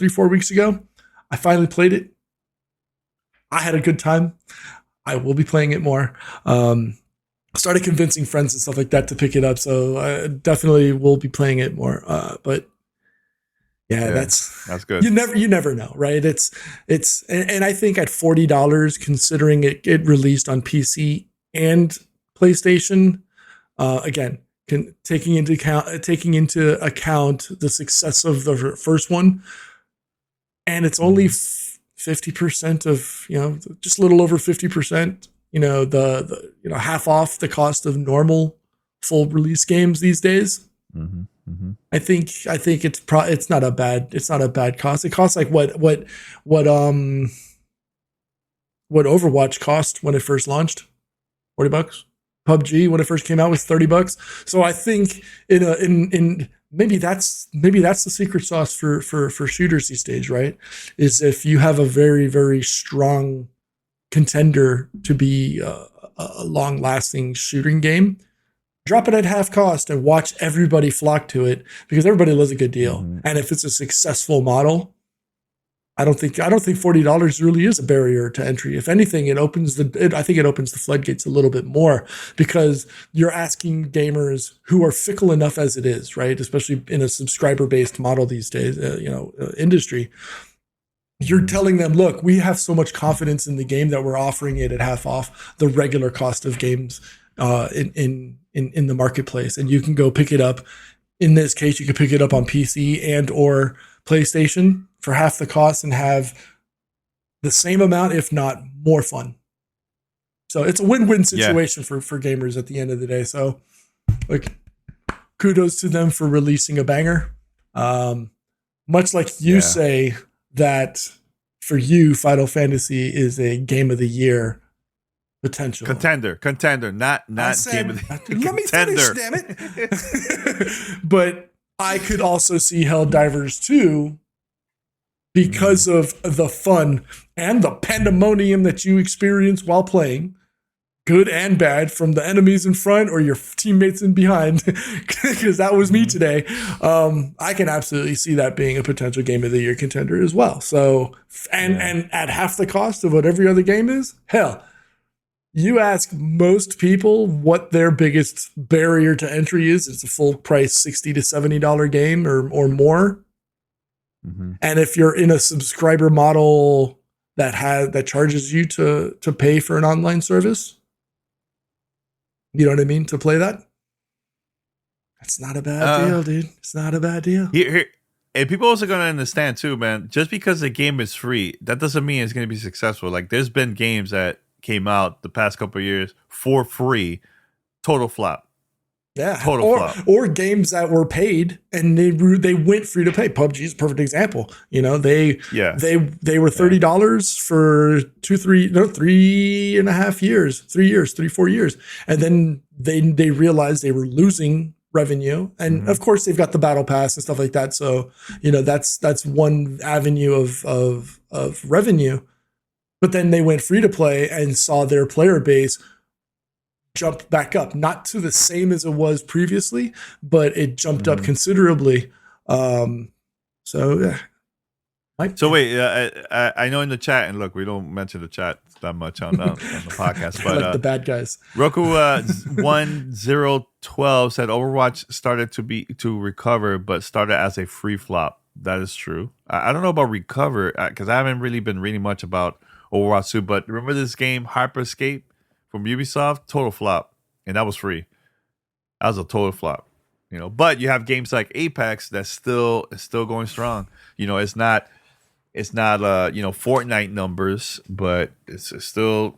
I finally played it. I had a good time. I will be playing it more. Started convincing friends and stuff like that to pick it up, so I definitely will be playing it more. But yeah, that's good. You never know, right? It's and I think at $40, considering it released on PC and PlayStation, again, taking into account the success of the first one, and it's only 50% of, just a little over 50%, the half off the cost of normal full release games these days. Mm-hmm. Mm-hmm. I think it's not a bad cost. It costs like what Overwatch cost when it first launched, $40. PUBG when it first came out was $30. So I think in maybe that's the secret sauce for shooters these days, right? Is if you have a very, very strong contender to be a long lasting shooting game, drop it at half cost and watch everybody flock to it because everybody loves a good deal. Mm-hmm. And if it's a successful model, I don't think $40 really is a barrier to entry. If anything, I think it opens the floodgates a little bit more because you're asking gamers who are fickle enough as it is, right? Especially in a subscriber-based model these days, industry. You're telling them, look, we have so much confidence in the game that we're offering it at half off the regular cost of games in the marketplace, and you can go pick it up. In this case, you can pick it up on PC and or PlayStation for half the cost and have the same amount, if not more fun. So it's a win-win situation for gamers at the end of the day. So like kudos to them for releasing a banger. Much like you say that for you, Final Fantasy is a game of the year potential. Contender, not game of the year. Let me finish, damn it. But I could also see Helldivers 2 because of the fun and the pandemonium that you experience while playing, good and bad, from the enemies in front or your teammates in behind, because that was me today. I can absolutely see that being a potential game of the year contender as well. So, and at half the cost of what every other game is, hell, you ask most people what their biggest barrier to entry is. It's a full price $60 to $70 game or more. Mm-hmm. And if you're in a subscriber model that charges you to pay for an online service, you know what I mean, to play that, it's not a bad deal, dude. It's not a bad deal. Here, and people also gonna understand too, man. Just because the game is free, that doesn't mean it's gonna be successful. Like there's been games that came out the past couple of years for free, total flop. Yeah, or games that were paid and they went free to pay. PUBG is a perfect example. You know, they were $30 for 4 years, and then they realized they were losing revenue, and of course they've got the battle pass and stuff like that. So you know that's one avenue of revenue. But then they went free to play and saw their player base jumped back up, not to the same as it was previously, but it jumped up considerably. So wait, I know in the chat, and look, we don't mention the chat that much on the podcast, but like the bad guys. Roku 1012 said Overwatch started to recover, but started as a free flop. That is true. I don't know about recover because I haven't really been reading much about Overwatch 2, but remember this game Hyperscape from Ubisoft? Total flop, and that was free. That was a total flop, you know. But you have games like Apex that's still going strong. You know, it's not Fortnite numbers, but it's still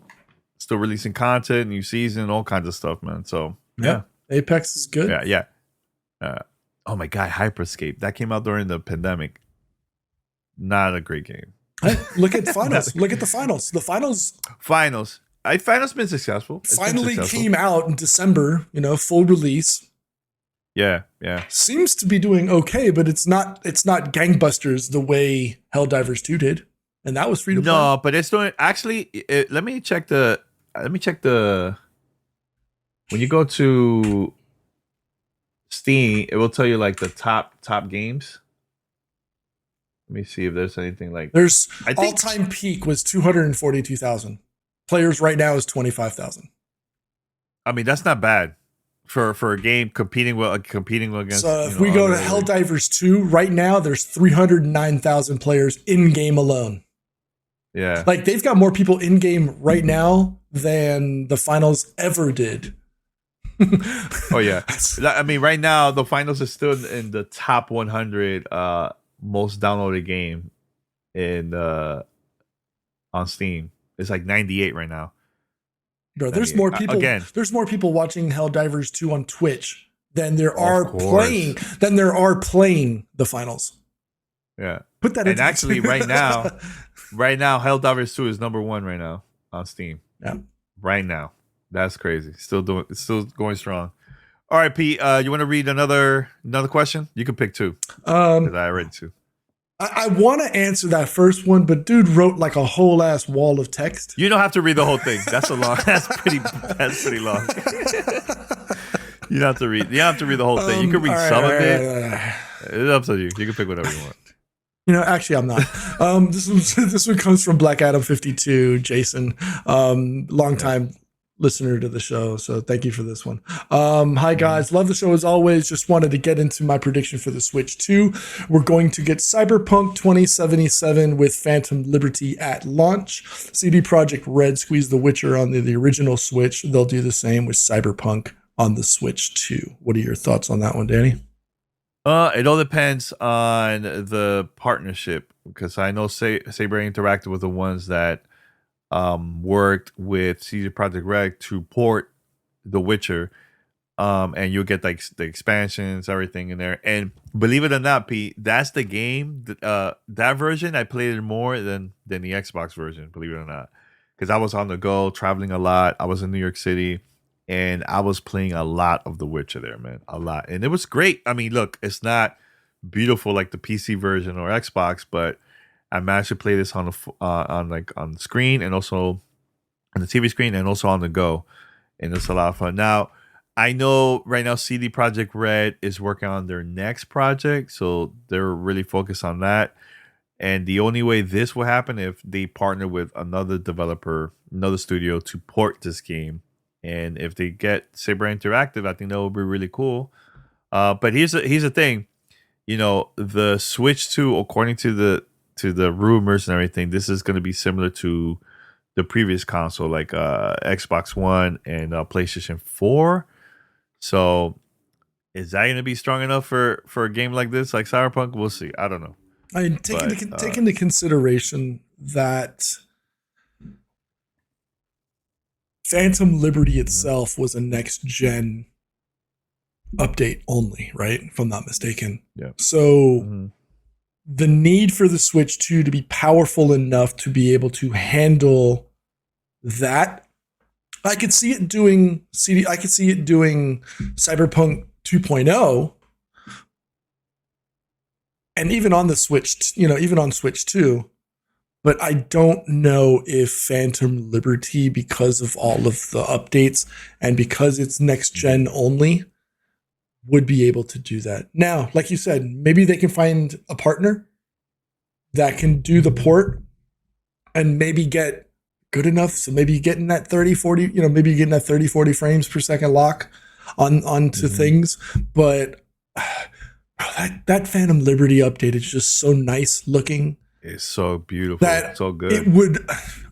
releasing content, new season, all kinds of stuff, man. So yeah. Apex is good. Yeah. Oh my God, Hyperscape that came out during the pandemic. Not a great game. Hey, look at finals. Look at the finals. The finals. Finals been successful. Came out in December. You know, full release. Yeah. Seems to be doing okay, but it's not gangbusters the way Helldivers 2 did, and that was free to play. No, but it's doing actually. Let me check the. When you go to Steam, it will tell you like the top games. Let me see if there's anything like. There's all-time peak was 242,000. Players right now is 25,000. I mean, that's not bad for a game competing against. So if we go to Helldivers 2 right now, there's 309,000 players in game alone. Yeah, like they've got more people in game right now than the finals ever did. Oh yeah, I mean, right now the finals is still in the top 100 most downloaded game in on Steam. It's like 98 right now. Bro, there's more people. Again, there's more people watching Helldivers 2 on Twitch than there are playing the finals. Yeah. Put that. And actually, right now, Helldivers 2 is number 1 right now on Steam. Yeah. Right now, that's crazy. Still going strong. All right, Pete. You want to read another question? You can pick 2. Because I read 2. I want to answer that first one, but dude wrote like a whole ass wall of text. You don't have to read the whole thing. That's pretty long. You don't have to read the whole thing. You can read some of it. It's up to you. You can pick whatever you want. Actually, I'm not. This one comes from Black Adam 52, Jason, longtime listener to the show. So thank you for this one. Hi guys, love the show as always. Just wanted to get into my prediction for the Switch 2. We're going to get Cyberpunk 2077 with Phantom Liberty at launch. CD Projekt Red squeezed The Witcher on the original Switch. They'll do the same with Cyberpunk on the Switch 2. What are your thoughts on that one, Danny? It all depends on the partnership, because I know Saber Interactive was the ones that worked with CD Projekt Red to port The Witcher, and you'll get like the expansions, everything in there. And believe it or not, Pete, that's the game. That version I played it more than the Xbox version. Believe it or not, because I was on the go, traveling a lot. I was in New York City, and I was playing a lot of The Witcher there, man, a lot, and it was great. I mean, look, it's not beautiful like the PC version or Xbox, but I managed to play this on the screen, and also on the TV screen, and also on the go, and it's a lot of fun. Now, I know right now CD Projekt Red is working on their next project, so they're really focused on that. And the only way this will happen if they partner with another developer, another studio to port this game, and if they get Saber Interactive, I think that would be really cool. But here's the thing, the Switch 2, according to the rumors and everything, this is going to be similar to the previous console, like Xbox One and PlayStation 4. So is that going to be strong enough for a game like this, like Cyberpunk? We'll see. I don't know. I mean, take into consideration that Phantom Liberty itself was a next gen update only, right? If I'm not mistaken. Yeah. So the need for the Switch 2 to be powerful enough to be able to handle that, I could see it doing Cyberpunk 2.0, and even on the Switch, even on Switch 2. But I don't know if Phantom Liberty, because of all of the updates and because it's next gen only, would be able to do that. Now, like you said, maybe they can find a partner that can do the port and maybe get good enough. So maybe getting that 30, 40, maybe getting that 30, 40 frames per second lock onto things. But that Phantom Liberty update is just so nice looking. It's so beautiful. It's so good.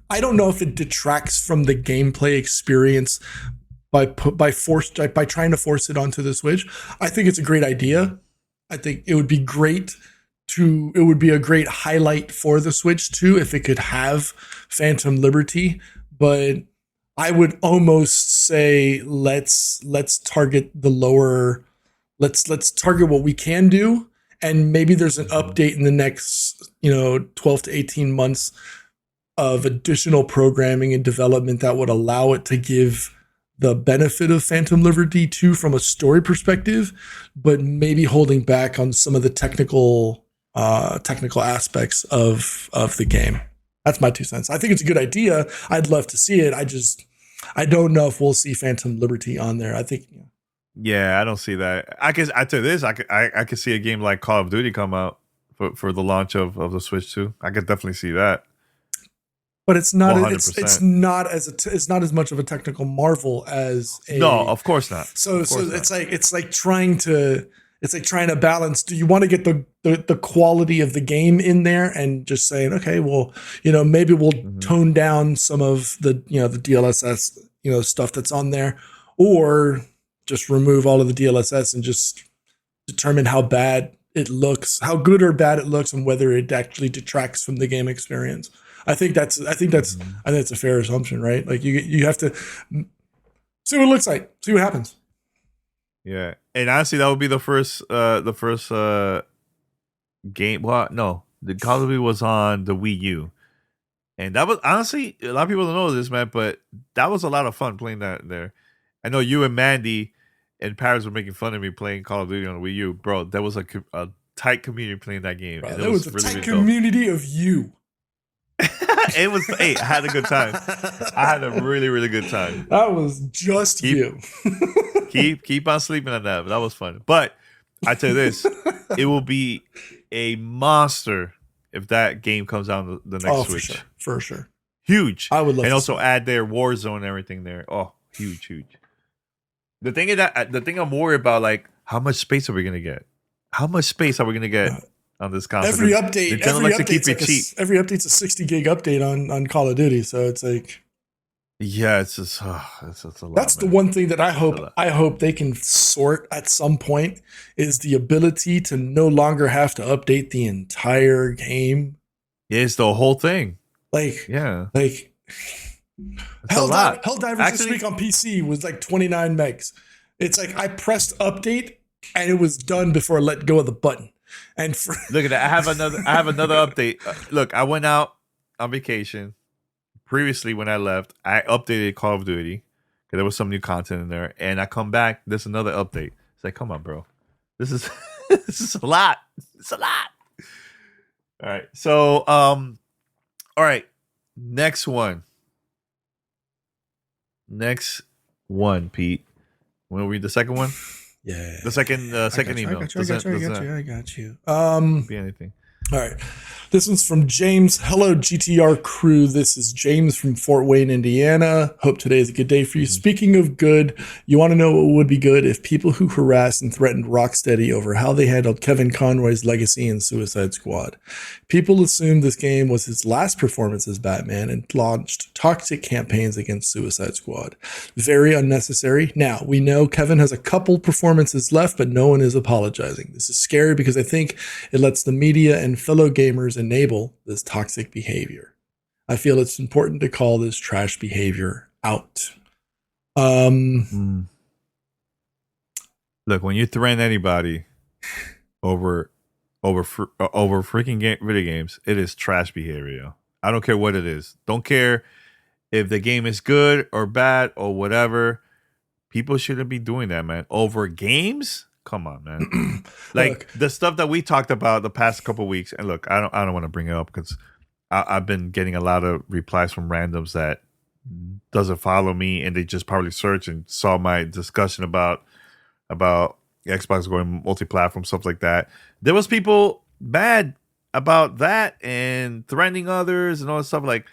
I don't know if it detracts from the gameplay experience by trying to force it onto the Switch. I think it's a great idea. I think it would be a great highlight for the Switch too if it could have Phantom Liberty. But I would almost say let's target the lower. Let's target what we can do, and maybe there's an update in the next 12 to 18 months of additional programming and development that would allow it to give the benefit of Phantom Liberty 2 from a story perspective, but maybe holding back on some of the technical aspects of the game. That's my 2 cents. I think it's a good idea. I'd love to see it. I don't know if we'll see Phantom Liberty on there. I think. Yeah, I don't see that. I could see a game like Call of Duty come out for the launch of the Switch 2. I could definitely see that. But it's not. 100%. It's not as much of a technical marvel as a. No, of course not. So it's like trying to balance. Do you want to get the quality of the game in there and just saying, okay, well, maybe we'll tone down some of the the DLSS stuff that's on there, or just remove all of the DLSS and just determine how bad it looks, how good or bad it looks, and whether it actually detracts from the game experience. I think that's a fair assumption, right? Like you have to see what it looks like, see what happens. Yeah, and honestly, that would be the first game. Well, no, the Call of Duty was on the Wii U, and that was honestly a lot of people don't know this, man, but that was a lot of fun playing that there. I know you and Mandy and Paris were making fun of me playing Call of Duty on the Wii U, bro. There was a tight community playing that game. Bro, and there was a really tight community of you. It was. Hey, I had a good time. I had a really, really good time. That was just you. keep on sleeping on that. But that was fun. But I tell you this, it will be a monster if that game comes out the next Switch. For sure. Huge. I would love and to also add their Warzone and everything there. Oh, huge. The thing is the thing I'm worried about, like, how much space are we gonna get? How much space are we gonna get on this console? Every update's a 60 gig update on Call of Duty, so it's like, yeah, it's just it's a lot. That's the one thing that I hope they can sort at some point is the ability to no longer have to update the entire game. Yeah, it's the whole thing. Like, yeah, like Helldivers Actually, this week on PC was like 29 megs. It's like I pressed update and it was done before I let go of the button. And look at that, I have another update. Look, I went out on vacation. Previously, when I left, I updated Call of Duty because there was some new content in there, and I come back. There's another update. It's like, come on, bro, this is this is a lot. It's a lot. All right, so all right, next one, Pete. Want to read the second one? Yeah, the second email. I got you. Be anything. All right. This one's from James. Hello, GTR crew. This is James from Fort Wayne, Indiana. Hope today is a good day for you. Speaking of good, you want to know what would be good if people who harassed and threatened Rocksteady over how they handled Kevin Conroy's legacy in Suicide Squad. People assumed this game was his last performance as Batman and launched toxic campaigns against Suicide Squad. Very unnecessary. Now, we know Kevin has a couple performances left, but no one is apologizing. This is scary because I think it lets the media and fellow gamers enable this toxic behavior. I feel it's important to call this trash behavior out. Look, when you threaten anybody over freaking video games, it is trash behavior. I don't care what it is. Don't care if the game is good or bad or whatever. People shouldn't be doing that, man. Over games? Come on, man. Like the stuff that we talked about the past couple of weeks. And look, I don't want to bring it up because I've been getting a lot of replies from randoms that doesn't follow me, and they just probably searched and saw my discussion about Xbox going multi-platform, stuff like that. There was people mad about that and threatening others and all that stuff. Like,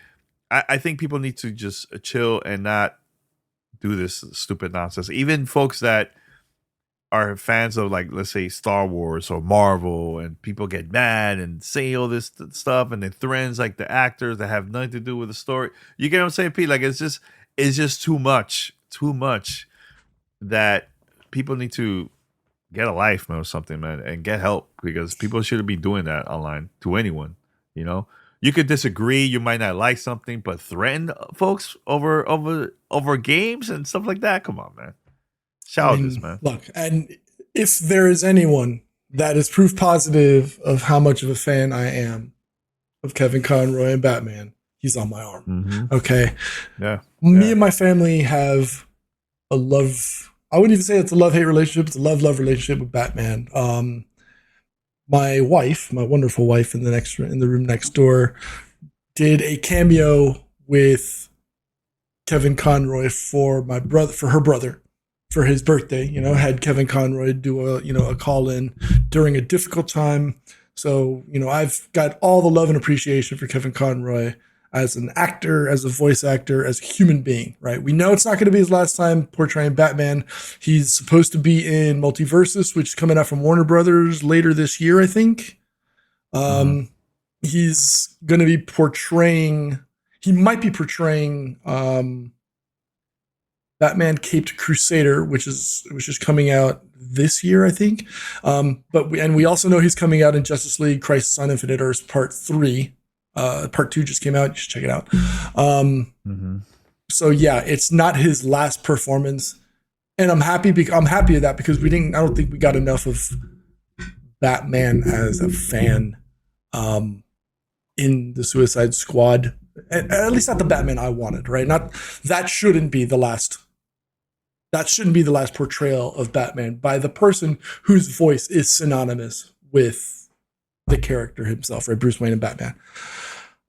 I think people need to just chill and not do this stupid nonsense. Even folks that are fans of, like, let's say Star Wars or Marvel, and people get mad and say all this stuff, and it threatens like the actors that have nothing to do with the story. You get what I'm saying, Pete? Like, it's just too much that people need to get a life, man, or something, man, and get help, because people shouldn't be doing that online to anyone. You know, you could disagree, you might not like something, but threaten folks over games and stuff like that. Come on, man. Childish, man. Look, and if there is anyone that is proof positive of how much of a fan I am of Kevin Conroy and Batman, he's on my arm. Mm-hmm. Okay. Yeah. Me and my family have a love. I wouldn't even say it's a love-hate relationship. It's a love-love relationship with Batman. My wife, my wonderful wife in the room next door, did a cameo with Kevin Conroy for her brother. For his birthday, had Kevin Conroy do a call in during a difficult time. So, I've got all the love and appreciation for Kevin Conroy as an actor, as a voice actor, as a human being, right? We know it's not going to be his last time portraying Batman. He's supposed to be in Multiversus, which is coming out from Warner Brothers later this year, I think. He's going to be he might be portraying Batman Caped Crusader, which is coming out this year, I think. But we also know he's coming out in Justice League Crisis on Infinite Earths Part 3, Part 2 just came out. You should check it out. So yeah, it's not his last performance, and I'm happy with that because I don't think we got enough of Batman as a fan in the Suicide Squad. At least not the Batman I wanted, right? That shouldn't be the last portrayal of Batman by the person whose voice is synonymous with the character himself, right? Bruce Wayne and Batman.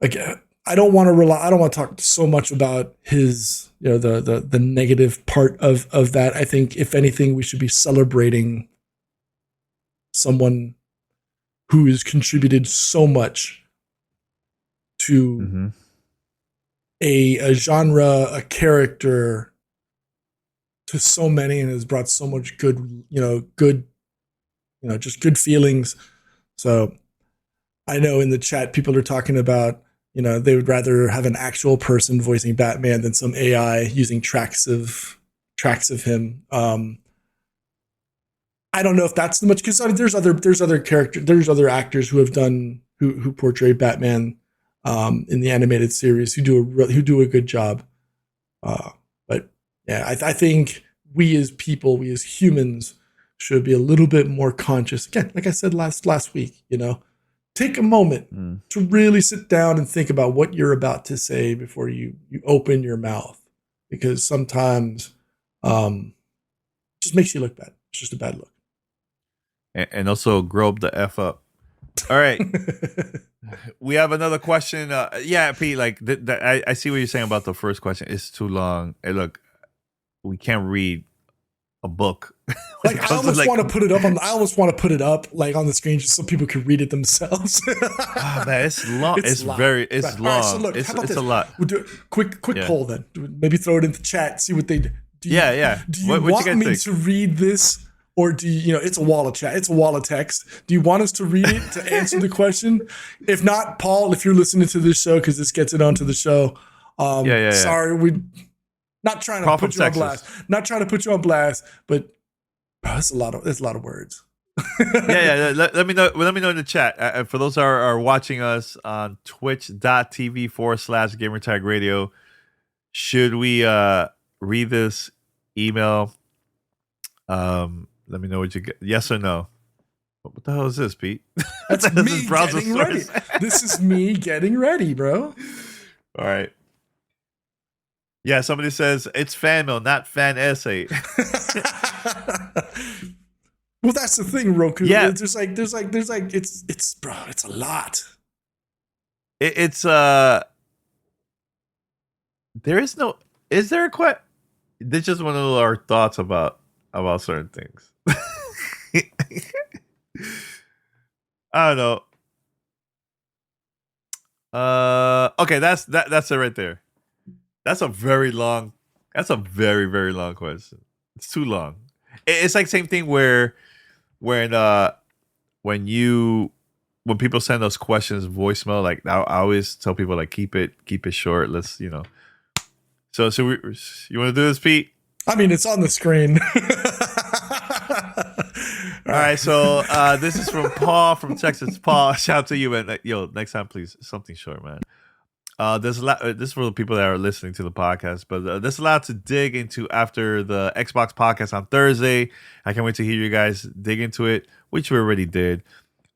Again, I don't want to talk so much about his, the negative part of that. I think if anything, we should be celebrating someone who has contributed so much to a genre, a character, to so many, and has brought so much good feelings. So I know in the chat people are talking about, they would rather have an actual person voicing Batman than some AI using tracks of him. I don't know if that's too much, because there's other actors who have done who portray Batman in the animated series who do a good job. But yeah, I think we as people, we as humans, should be a little bit more conscious. Again, like I said last week, take a moment to really sit down and think about what you're about to say before you open your mouth, because sometimes it just makes you look bad. It's just a bad look. And also grow up the F up. All right. We have another question. Yeah, Pete, like I see what you're saying about the first question. It's too long. Hey, look, we can't read a book. Like I almost want to put it up on like on the screen just so people can read it themselves. Oh, man, it's long. It's long. Right. Long. Right, so look, it's a lot. We'll do a quick poll then. Maybe throw it in the chat, see what they do. Do you want me to read this? Or do you, it's a wall of chat. It's a wall of text. Do you want us to read it to answer the question? If not, Paul, if you're listening to this show, because this gets it onto the show. Sorry, we not trying to put you on blast. Not trying to put you on blast, but it's a lot of words. Let me know. Let me know in the chat. For those who are watching us on twitch.tv/Gamertag Radio, should we read this email? Let me know what you get. Yes or no? What the hell is this, Pete? That's me getting ready. This is me getting ready, bro. All right. Yeah, somebody says it's fan mail, not fan essay. Well, that's the thing, Roku. Yeah, there's it's bro, it's a lot. Is there a question? This just one of our thoughts about certain things. I don't know. Okay, that's it right there. That's a very, very long question. It's too long. It's like same thing where when people send us questions voicemail, like I always tell people like keep it short. Let's So you want to do this, Pete? I mean, it's on the screen. All right, so this is from Paul from Texas. Paul, shout out to you, man. Yo, next time, please, something short, man. There's a lot. This is for the people that are listening to the podcast, but there's a lot to dig into after the Xbox podcast on Thursday. I can't wait to hear you guys dig into it, which we already did.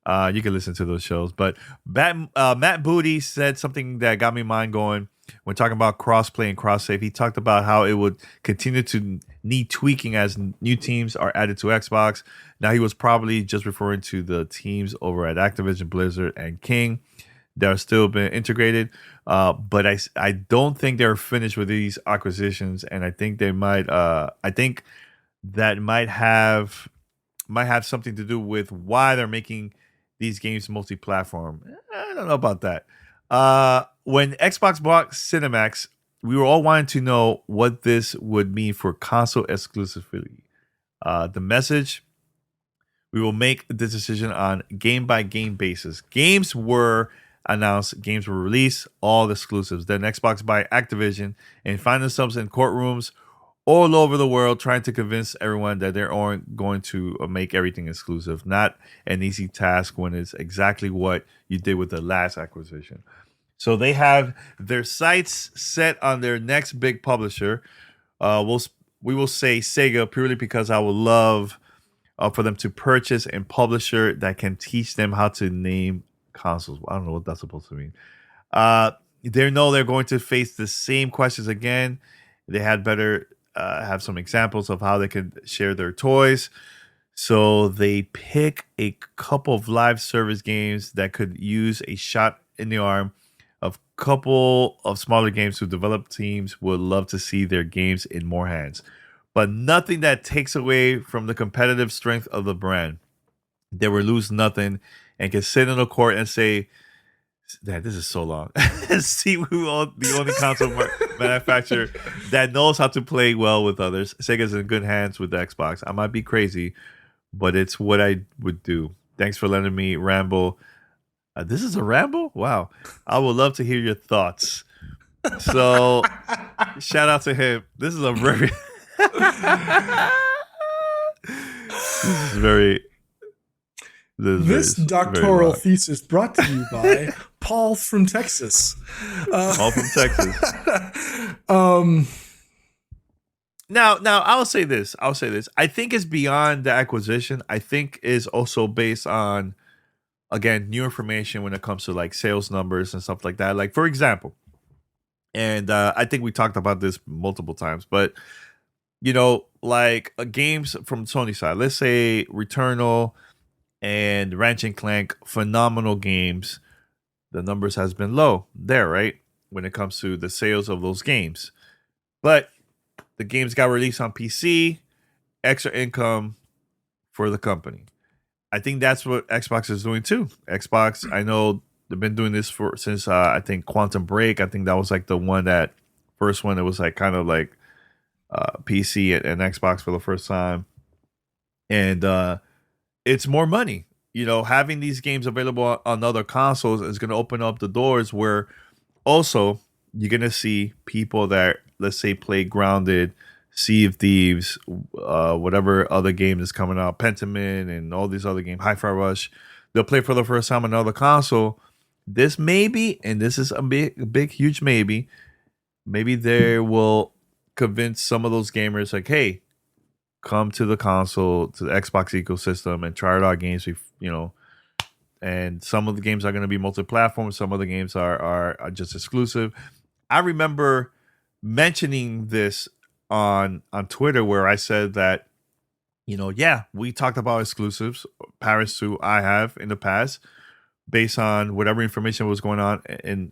You can listen to those shows. But Matt Booty said something that got me mind going when talking about crossplay and cross-save. He talked about how it would continue to need tweaking as new teams are added to Xbox. Now, he was probably just referring to the teams over at Activision, Blizzard, and King that are still been integrated. But I don't think they're finished with these acquisitions, and I think they might. I think that might have something to do with why they're making these games multi-platform. I don't know about that. When Xbox bought Cinemax, we were all wanting to know what this would mean for console exclusivity. The message: we will make this decision on game-by-game basis. Games were announced, games were released, all exclusives. Then Xbox buy Activision and find themselves in courtrooms all over the world trying to convince everyone that they're going to make everything exclusive. Not an easy task when it's exactly what you did with the last acquisition. So they have their sights set on their next big publisher. We will say Sega purely because I would love for them to purchase a publisher that can teach them how to name consoles. I don't know what that's supposed to mean. They know they're going to face the same questions again. They had better have some examples of how they could share their toys. So they pick a couple of live service games that could use a shot in the arm of couple of smaller games who develop teams would love to see their games in more hands. But nothing that takes away from the competitive strength of the brand. They will lose nothing and can sit in the court and say, "Man, this is so long." See who the only console manufacturer that knows how to play well with others. Sega's in good hands with the Xbox. I might be crazy, but it's what I would do. Thanks for letting me ramble. This is a ramble? Wow. I would love to hear your thoughts. So, shout out to him. This is a very... This doctoral thesis brought to you by Paul from Texas. Paul from Texas. Now, I'll say this. I think it's beyond the acquisition. I think is also based on, again, new information when it comes to like sales numbers and stuff like that. Like, for example, and I think we talked about this multiple times, but, you know, like games from Sony side, let's say Returnal and Ratchet and Clank, phenomenal games. The numbers has been low there, right? When it comes to the sales of those games. But the games got released on PC, extra income for the company. I think that's what Xbox is doing too. Xbox, I know they've been doing this since I think Quantum Break. I think that was like the first one that was like kind of like PC and Xbox for the first time. And it's more money. You know, having these games available on other consoles is going to open up the doors where also you're going to see people that, let's say, play Grounded, Sea of Thieves, whatever other game is coming out, Pentiment, and all these other games, Hi-Fi Rush. They'll play for the first time on another console. This maybe, and this is a big, huge maybe they will convince some of those gamers like, hey, come to the console, to the Xbox ecosystem, and try out our games. You know, and some of the games are going to be multi-platform. Some of the games are just exclusive. I remember mentioning this on Twitter where I said that, you know, yeah, we talked about exclusives, Paris 2, I have in the past, based on whatever information was going on in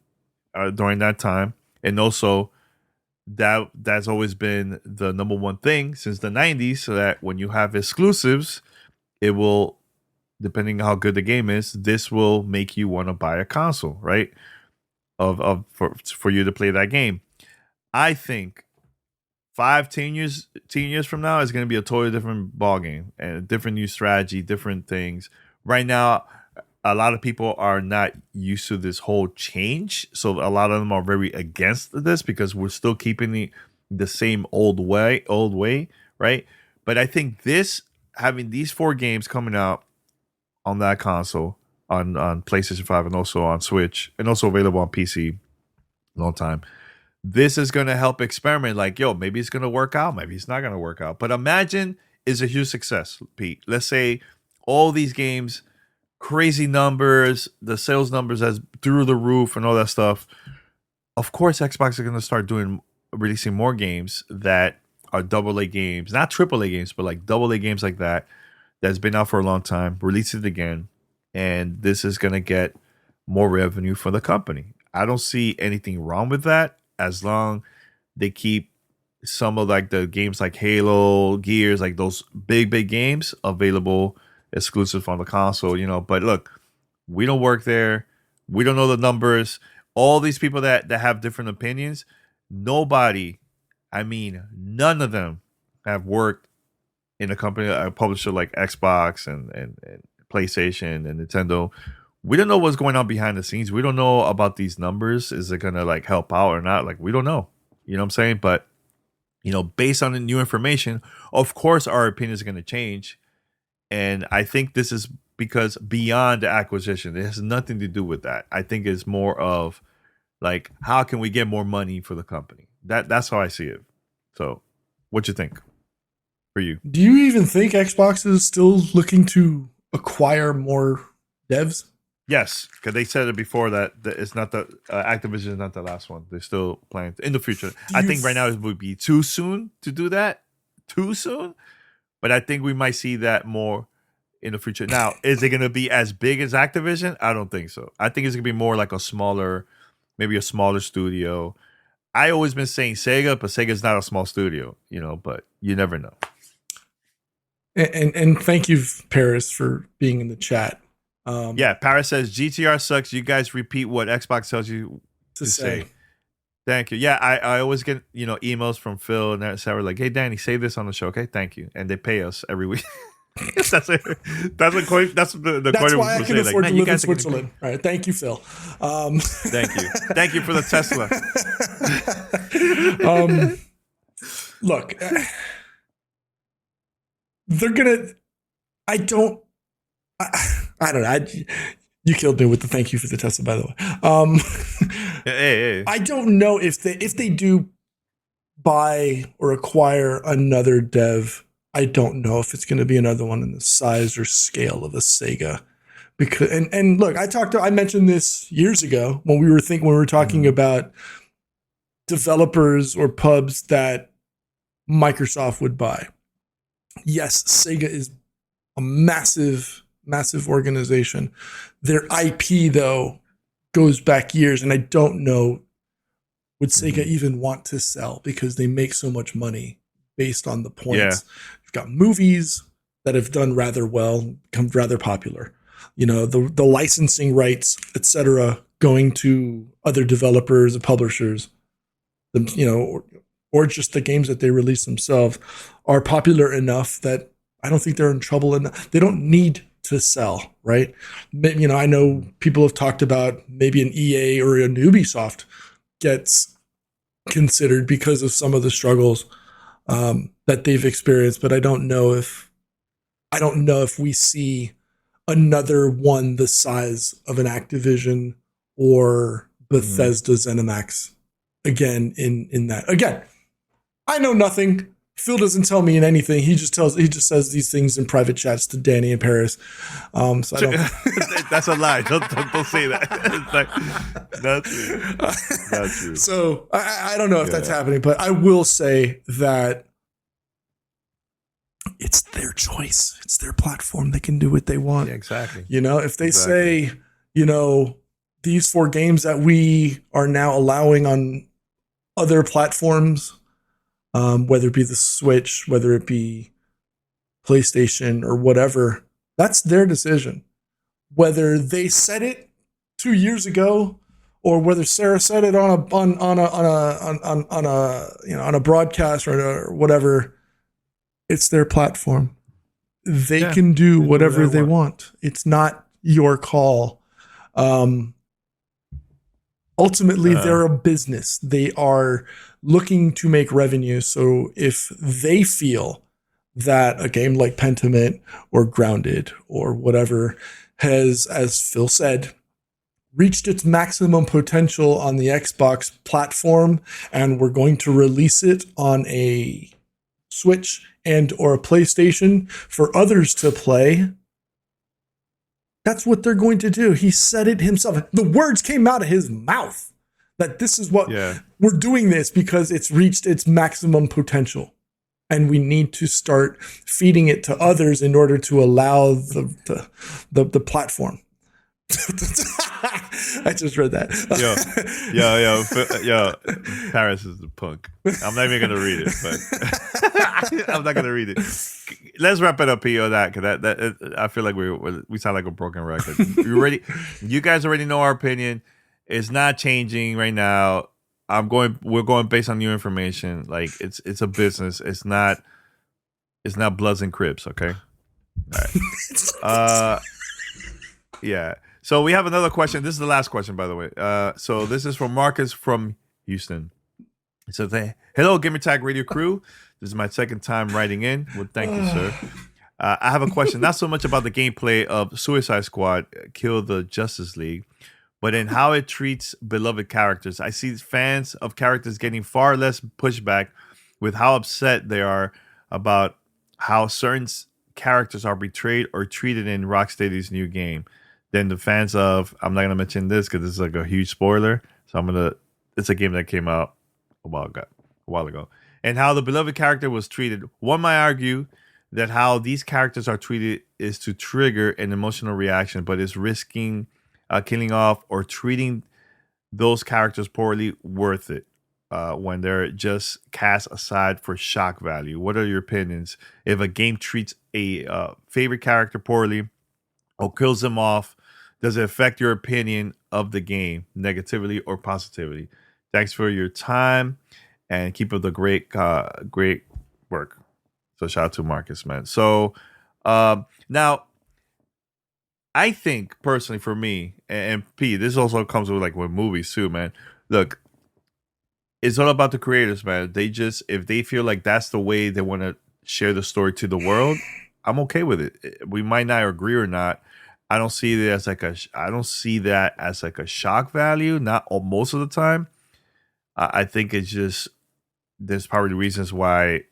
during that time, and also that's always been the number one thing since the 90s, so that when you have exclusives, it will, depending on how good the game is, this will make you want to buy a console, right? For you to play that game. I think 10 years from now is going to be a totally different ball game and a different new strategy, different things. Right now, a lot of people are not used to this whole change, so a lot of them are very against this because we're still keeping the same old way, right? But I think having these 4 games coming out on that console, on PlayStation 5 and also on Switch, and also available on PC long time, this is going to help experiment. Like, yo, maybe it's going to work out, maybe it's not going to work out. But imagine it's a huge success, Pete. Let's say all these games, crazy numbers, the sales numbers as through the roof and all that stuff. Of course, Xbox are going to start releasing more games that are AA games, not AAA games, but like AA games like that's been out for a long time, release it again, and this is going to get more revenue for the company. I don't see anything wrong with that as long they keep some of like the games like Halo, Gears, like those big games available exclusive on the console, you know. But look, we don't work there. We don't know the numbers. All these people that have different opinions, none of them have worked in a company, a publisher like Xbox and PlayStation and Nintendo. We don't know what's going on behind the scenes. We don't know about these numbers. Is it going to like help out or not? Like, we don't know. You know what I'm saying? But, you know, based on the new information, of course, our opinion is going to change. And I think this is because beyond the acquisition, it has nothing to do with that. I think it's more of Like, how can we get more money for the company? That's how I see it. So, what you think? For you, do you even think Xbox is still looking to acquire more devs? Yes, because they said it before that it's not the Activision is not the last one. They're still planning in the future. I think right now it would be too soon to do that. Too soon, but I think we might see that more in the future. Now, is it going to be as big as Activision? I don't think so. I think it's going to be more like maybe a smaller studio. I always been saying Sega, but Sega's not a small studio, but you never know. And thank you, Paris, for being in the chat. Paris says GTR sucks. You guys repeat what Xbox tells you to say. Thank you. Yeah, I always get emails from Phil and Sarah like, "Hey, Danny, say this on the show, okay? Thank you." And they pay us every week. That's it. That's why I can afford to live in Switzerland. All right, thank you, Phil. Thank you for the Tesla. Look, they're gonna. I don't know. You killed me with the thank you for the Tesla, by the way. Hey. I don't know if they do buy or acquire another dev. I don't know if it's going to be another one in the size or scale of a Sega. Because and look, I mentioned this years ago when we were talking about developers or pubs that Microsoft would buy. Yes, Sega is a massive organization. Their IP, though, goes back years, and I don't know would Sega even want to sell because they make so much money based on the points. Yeah. You've got movies that have done rather well, become rather popular. The licensing rights, etc., going to other developers and publishers, or just the games that they release themselves are popular enough that I don't think they're in trouble enough. They don't need to sell, right? I know people have talked about maybe an EA or an Ubisoft gets considered because of some of the struggles that they've experienced, but I don't know if we see another one the size of an Activision or Bethesda ZeniMax again in that. Again, I know nothing. Phil doesn't tell me in anything. He just says these things in private chats to Danny and Paris. So I don't. That's a lie. Don't say that. It's not true. So I don't know if that's happening, but I will say that it's their choice. It's their platform. They can do what they want. Yeah, exactly. If they say, these 4 games that we are now allowing on other platforms, whether it be the Switch, whether it be PlayStation or whatever, that's their decision. Whether they said it 2 years ago, or whether Sarah said it on a broadcast or whatever, it's their platform. They can do whatever they want. It's not your call. Ultimately, they're a business. They are looking to make revenue. So if they feel that a game like Pentiment or Grounded or whatever has, as Phil said, reached its maximum potential on the Xbox platform, and we're going to release it on a Switch and or a PlayStation for others to play, that's what they're going to do. He said it himself. The words came out of his mouth that this is what we're doing this because it's reached its maximum potential. And we need to start feeding it to others in order to allow the platform. I just read that. Yo, Paris is the punk. I'm not even gonna read it, but I'm not gonna read it. Let's wrap it up here on that, because that I feel like we sound like a broken record. You guys already know our opinion. It's not changing right now. We're going based on new information. Like it's a business. It's not Bloods and Crips. Okay. All right. Yeah. So we have another question. This is the last question, by the way. So this is from Marcus from Houston. He says, "Hello, Gamertag Radio crew. This is my second time writing in. Well, thank you, sir. I have a question, not so much about the gameplay of Suicide Squad: Kill the Justice League, but in how it treats beloved characters. I see fans of characters getting far less pushback with how upset they are about how certain characters are betrayed or treated in Rocksteady's new game than the fans of, I'm not going to mention this because this is like a huge spoiler. So it's a game that came out a while ago. And how the beloved character was treated. One might argue that how these characters are treated is to trigger an emotional reaction, but is risking killing off or treating those characters poorly worth it when they're just cast aside for shock value? What are your opinions? If a game treats a favorite character poorly or kills them off, does it affect your opinion of the game negatively or positively? Thanks for your time and keep up the great work. So shout out to Marcus, man. So now I think personally for me and P, this also comes with like with movies too, man. Look, it's all about the creators, man. If they feel like that's the way they want to share the story to the world, I'm okay with it. We might not agree or not. I don't see that as like a shock value. Not most of the time. I think it's just there's probably reasons why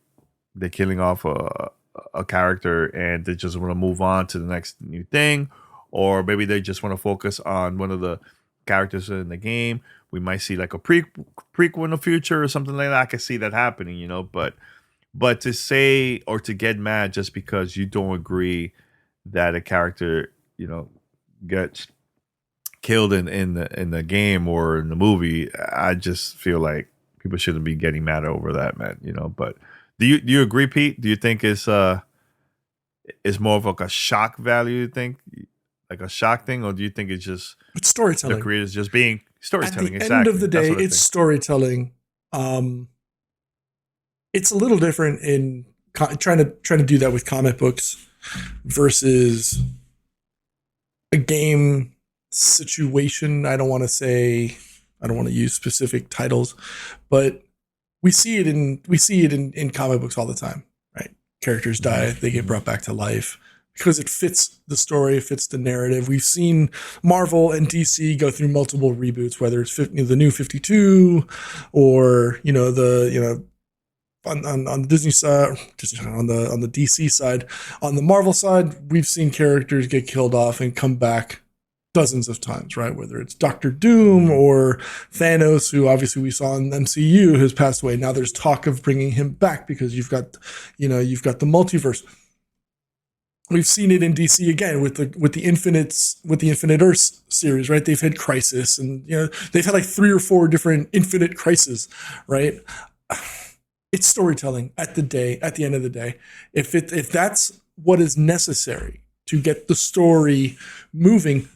they're killing off a character and they just want to move on to the next new thing, or maybe they just want to focus on one of the characters in the game. We might see like a prequel in the future or something like that. I can see that happening, you know. But to say or to get mad just because you don't agree that a character, you know, gets killed in the game or in the movie, I just feel like people shouldn't be getting mad over that, man. You know. But do you agree, Pete? Do you think it's more of like a shock value? You think like a shock thing, or do you think it's storytelling? The creators just being storytelling. At the end of the day, it's storytelling. It's a little different in trying to do that with comic books versus a game situation. I don't want to use specific titles, but we see it in comic books all the time, right? Characters die, they get brought back to life because it fits the story, it fits the narrative. We've seen Marvel and DC go through multiple reboots, whether it's the new 52 or on the Disney side, on the DC side. On the Marvel side, we've seen characters get killed off and come back dozens of times, right? Whether it's Doctor Doom or Thanos, who obviously we saw in MCU has passed away. Now there's talk of bringing him back because you've got the multiverse. We've seen it in DC again with the Infinite Earths series, right? They've had Crisis, and they've had like 3 or 4 different Infinite Crises, right? It's storytelling at the end of the day. If that's what is necessary to get the story moving,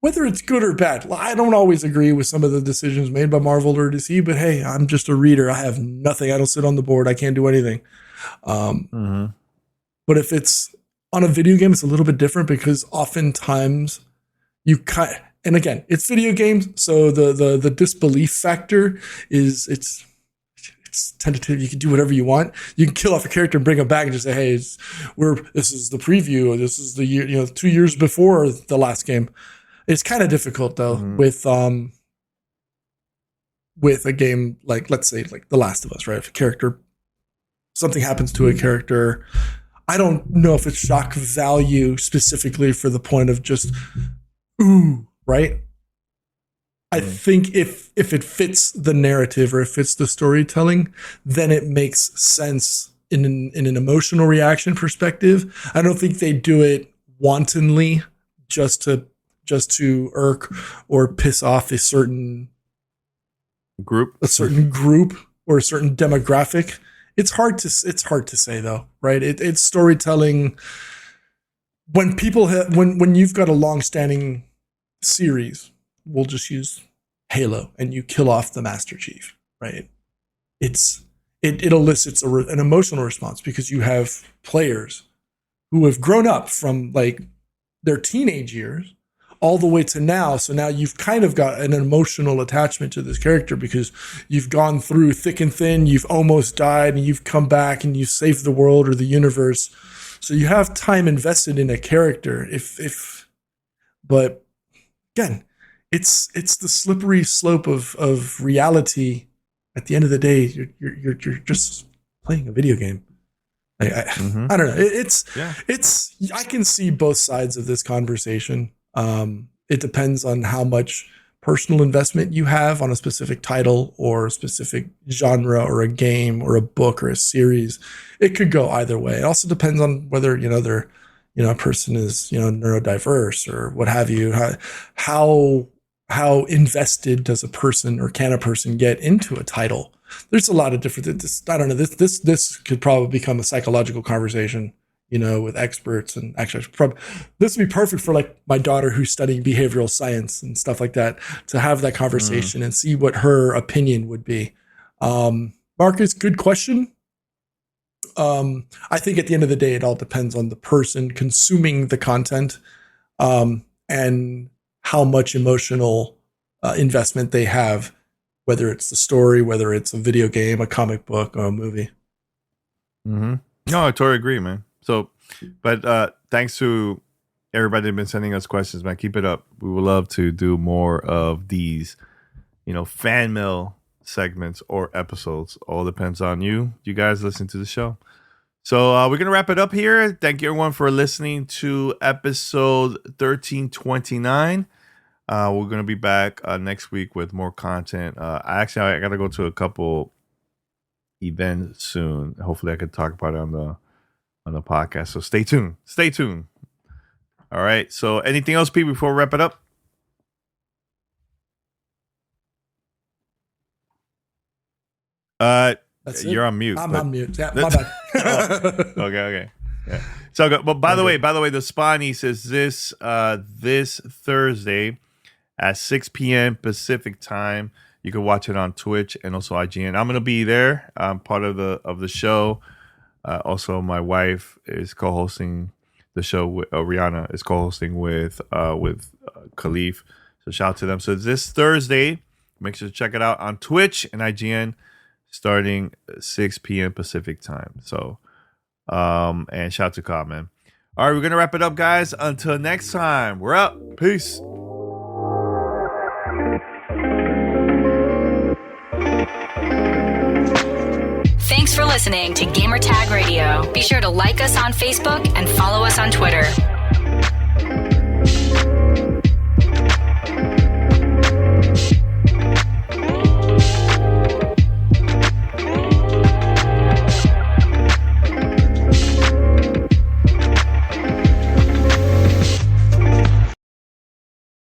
whether it's good or bad. I don't always agree with some of the decisions made by Marvel or DC, but hey, I'm just a reader. I have nothing. I don't sit on the board. I can't do anything. But if it's on a video game, it's a little bit different because oftentimes and again, it's video games, so the disbelief factor is it's tentative. You can do whatever you want. You can kill off a character and bring him back and just say, "Hey, this is the preview, or this is the year, 2 years before the last game." It's kind of difficult though with a game like, let's say, like The Last of Us, right? If something happens to a character, I don't know if it's shock value specifically for the point of just right? I think if it fits the narrative or it fits the storytelling, then it makes sense in an emotional reaction perspective. I don't think they do it wantonly just to irk or piss off a certain group or a certain demographic. It's hard to say though, right? It's storytelling. When people when you've got a long-standing series, we'll just use Halo, and you kill off the Master Chief, right? It elicits an emotional response because you have players who have grown up from like their teenage years all the way to now. So now you've kind of got an emotional attachment to this character because you've gone through thick and thin, you've almost died, and you've come back and you've saved the world or the universe. So you have time invested in a character. But again, it's the slippery slope of reality. At the end of the day, you're just playing a video game. I don't know. It's I can see both sides of this conversation. It depends on how much personal investment you have on a specific title or a specific genre or a game or a book or a series. It could go either way. It also depends on whether, they're, a person is, neurodiverse or what have you. How invested does a person or can a person get into a title? There's a lot of different, I don't know, this could probably become a psychological conversation, with experts. And actually, this would be perfect for like my daughter who's studying behavioral science and stuff like that, to have that conversation and see what her opinion would be. Marcus, good question. I think at the end of the day, it all depends on the person consuming the content, and how much emotional investment they have, whether it's the story, whether it's a video game, a comic book, or a movie. No, I totally agree, man. So, but thanks to everybody that's been sending us questions, man. Keep it up. We would love to do more of these, fan mail segments or episodes. All depends on you. You guys listen to the show. So we're going to wrap it up here. Thank you, everyone, for listening to episode 1329. We're going to be back next week with more content. I got to go to a couple events soon. Hopefully I can talk about it on the podcast. So stay tuned. All right. So anything else, Pete, before we wrap it up? You're on mute. I'm on mute. Yeah, my bad. Okay. Yeah. So, but by the way, the Spawny says this Thursday at 6 p.m. Pacific time. You can watch it on Twitch and also IGN. I'm gonna be there. I'm part of the show. Also, my wife is co-hosting the show. Rihanna is co-hosting with Khalif. So shout out to them. So it's this Thursday. Make sure to check it out on Twitch and IGN, starting 6 p.m. Pacific time. So, and shout out to Cobb, man. All right, we're gonna wrap it up, guys. Until next time, we're out. Peace. Thanks for listening to Gamertag Radio. Be sure to like us on Facebook and follow us on Twitter.